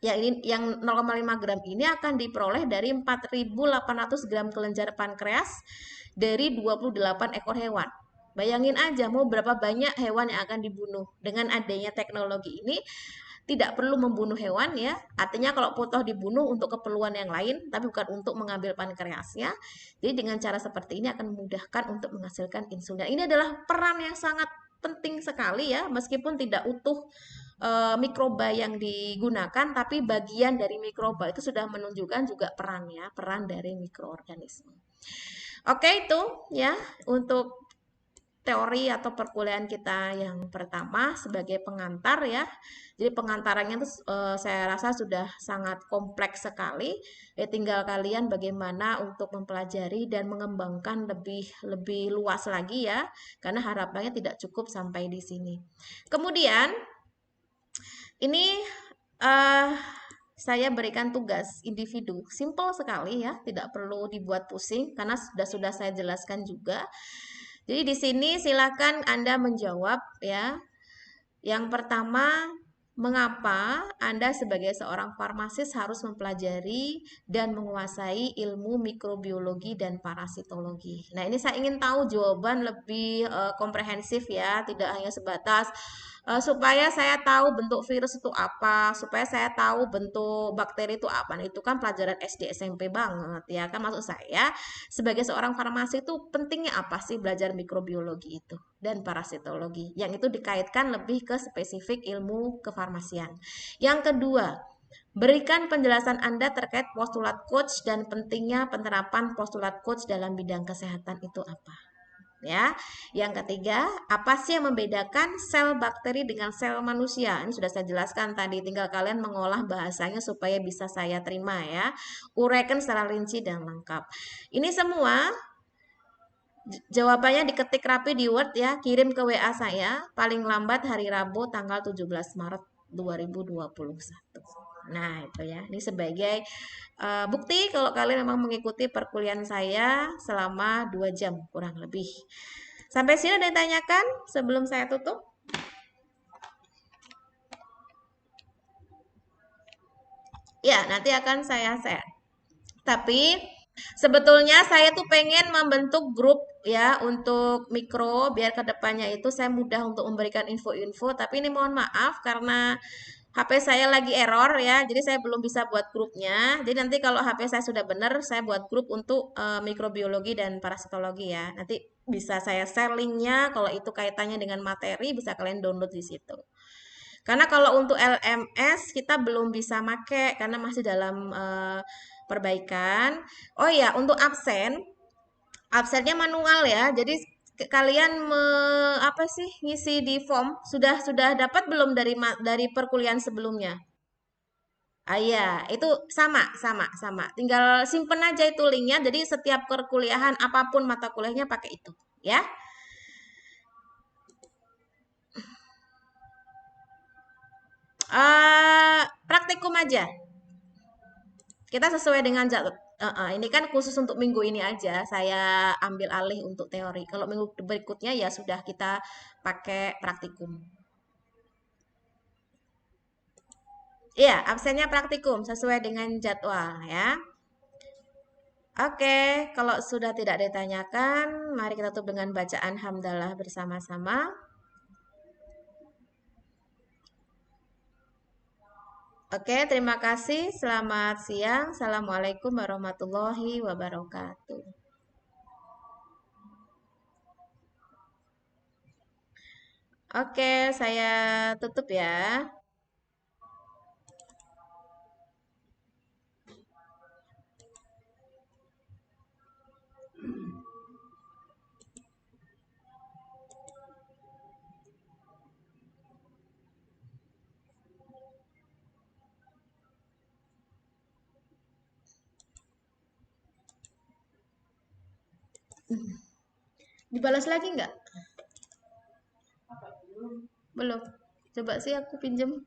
Yang 0,5 gram ini akan diperoleh dari 4.800 gram kelenjar pankreas dari 28 ekor hewan. Bayangin aja mau berapa banyak hewan yang akan dibunuh. Dengan adanya teknologi ini tidak perlu membunuh hewan ya. Artinya kalau toh dibunuh untuk keperluan yang lain, tapi bukan untuk mengambil pankreasnya. Jadi dengan cara seperti ini akan memudahkan untuk menghasilkan insulin. Ini adalah peran yang sangat penting sekali ya, meskipun tidak utuh mikroba yang digunakan, tapi bagian dari mikroba itu sudah menunjukkan juga perannya, peran dari mikroorganisme. Oke, itu ya untuk teori atau perkuliahan kita yang pertama sebagai pengantar ya. Jadi pengantarannya itu saya rasa sudah sangat kompleks sekali. Tinggal kalian bagaimana untuk mempelajari dan mengembangkan lebih luas lagi ya. Karena harapannya tidak cukup sampai di sini. Kemudian ini saya berikan tugas individu, simple sekali ya, tidak perlu dibuat pusing karena sudah saya jelaskan juga. Jadi di sini silakan Anda menjawab ya. Yang pertama, mengapa Anda sebagai seorang farmasis harus mempelajari dan menguasai ilmu mikrobiologi dan parasitologi? Nah, ini saya ingin tahu jawaban lebih komprehensif ya, tidak hanya sebatas supaya saya tahu bentuk virus itu apa, supaya saya tahu bentuk bakteri itu apa. Nah, itu kan pelajaran SD SMP banget ya kan, maksud saya sebagai seorang farmasi itu pentingnya apa sih belajar mikrobiologi itu dan parasitologi, yang itu dikaitkan lebih ke spesifik ilmu kefarmasian. Yang kedua, berikan penjelasan Anda terkait postulat Koch dan pentingnya penerapan postulat Koch dalam bidang kesehatan itu apa. Ya, yang ketiga, apa sih yang membedakan sel bakteri dengan sel manusia? Ini sudah saya jelaskan tadi, tinggal kalian mengolah bahasanya supaya bisa saya terima ya. Uraikan secara rinci dan lengkap. Ini semua jawabannya diketik rapi di Word ya, kirim ke WA saya paling lambat hari Rabu tanggal 17 Maret 2021. Nah, itu ya. Ini sebagai bukti kalau kalian memang mengikuti perkuliahan saya selama 2 jam kurang lebih. Sampai sini ada yang ditanyakan sebelum saya tutup? Ya, nanti akan saya share. Tapi sebetulnya saya tuh pengen membentuk grup ya untuk mikro biar kedepannya itu saya mudah untuk memberikan info-info. Tapi ini mohon maaf karena HP saya lagi error ya, jadi saya belum bisa buat grupnya. Jadi nanti kalau HP saya sudah benar, saya buat grup untuk mikrobiologi dan parasitologi ya. Nanti bisa saya share linknya, kalau itu kaitannya dengan materi bisa kalian download di situ. Karena kalau untuk LMS kita belum bisa make karena masih dalam perbaikan. Oh ya, untuk absennya manual ya. Jadi kalian apa sih ngisi di form sudah dapat belum dari perkuliahan sebelumnya? Ah iya, itu sama. Tinggal simpen aja itu linknya. Jadi setiap perkuliahan apapun mata kuliahnya pakai itu, ya. Praktikum aja. Kita sesuai dengan jadwal. Ini kan khusus untuk minggu ini aja. Saya ambil alih untuk teori. Kalau minggu berikutnya ya sudah kita pakai praktikum. Iya, absennya praktikum sesuai dengan jadwal ya. Oke, kalau sudah tidak ditanyakan, mari kita tutup dengan bacaan hamdalah bersama-sama. Oke, terima kasih. Selamat siang. Assalamualaikum warahmatullahi wabarakatuh. Oke, saya tutup ya. Dibalas lagi nggak? Belum. Coba sih aku pinjem.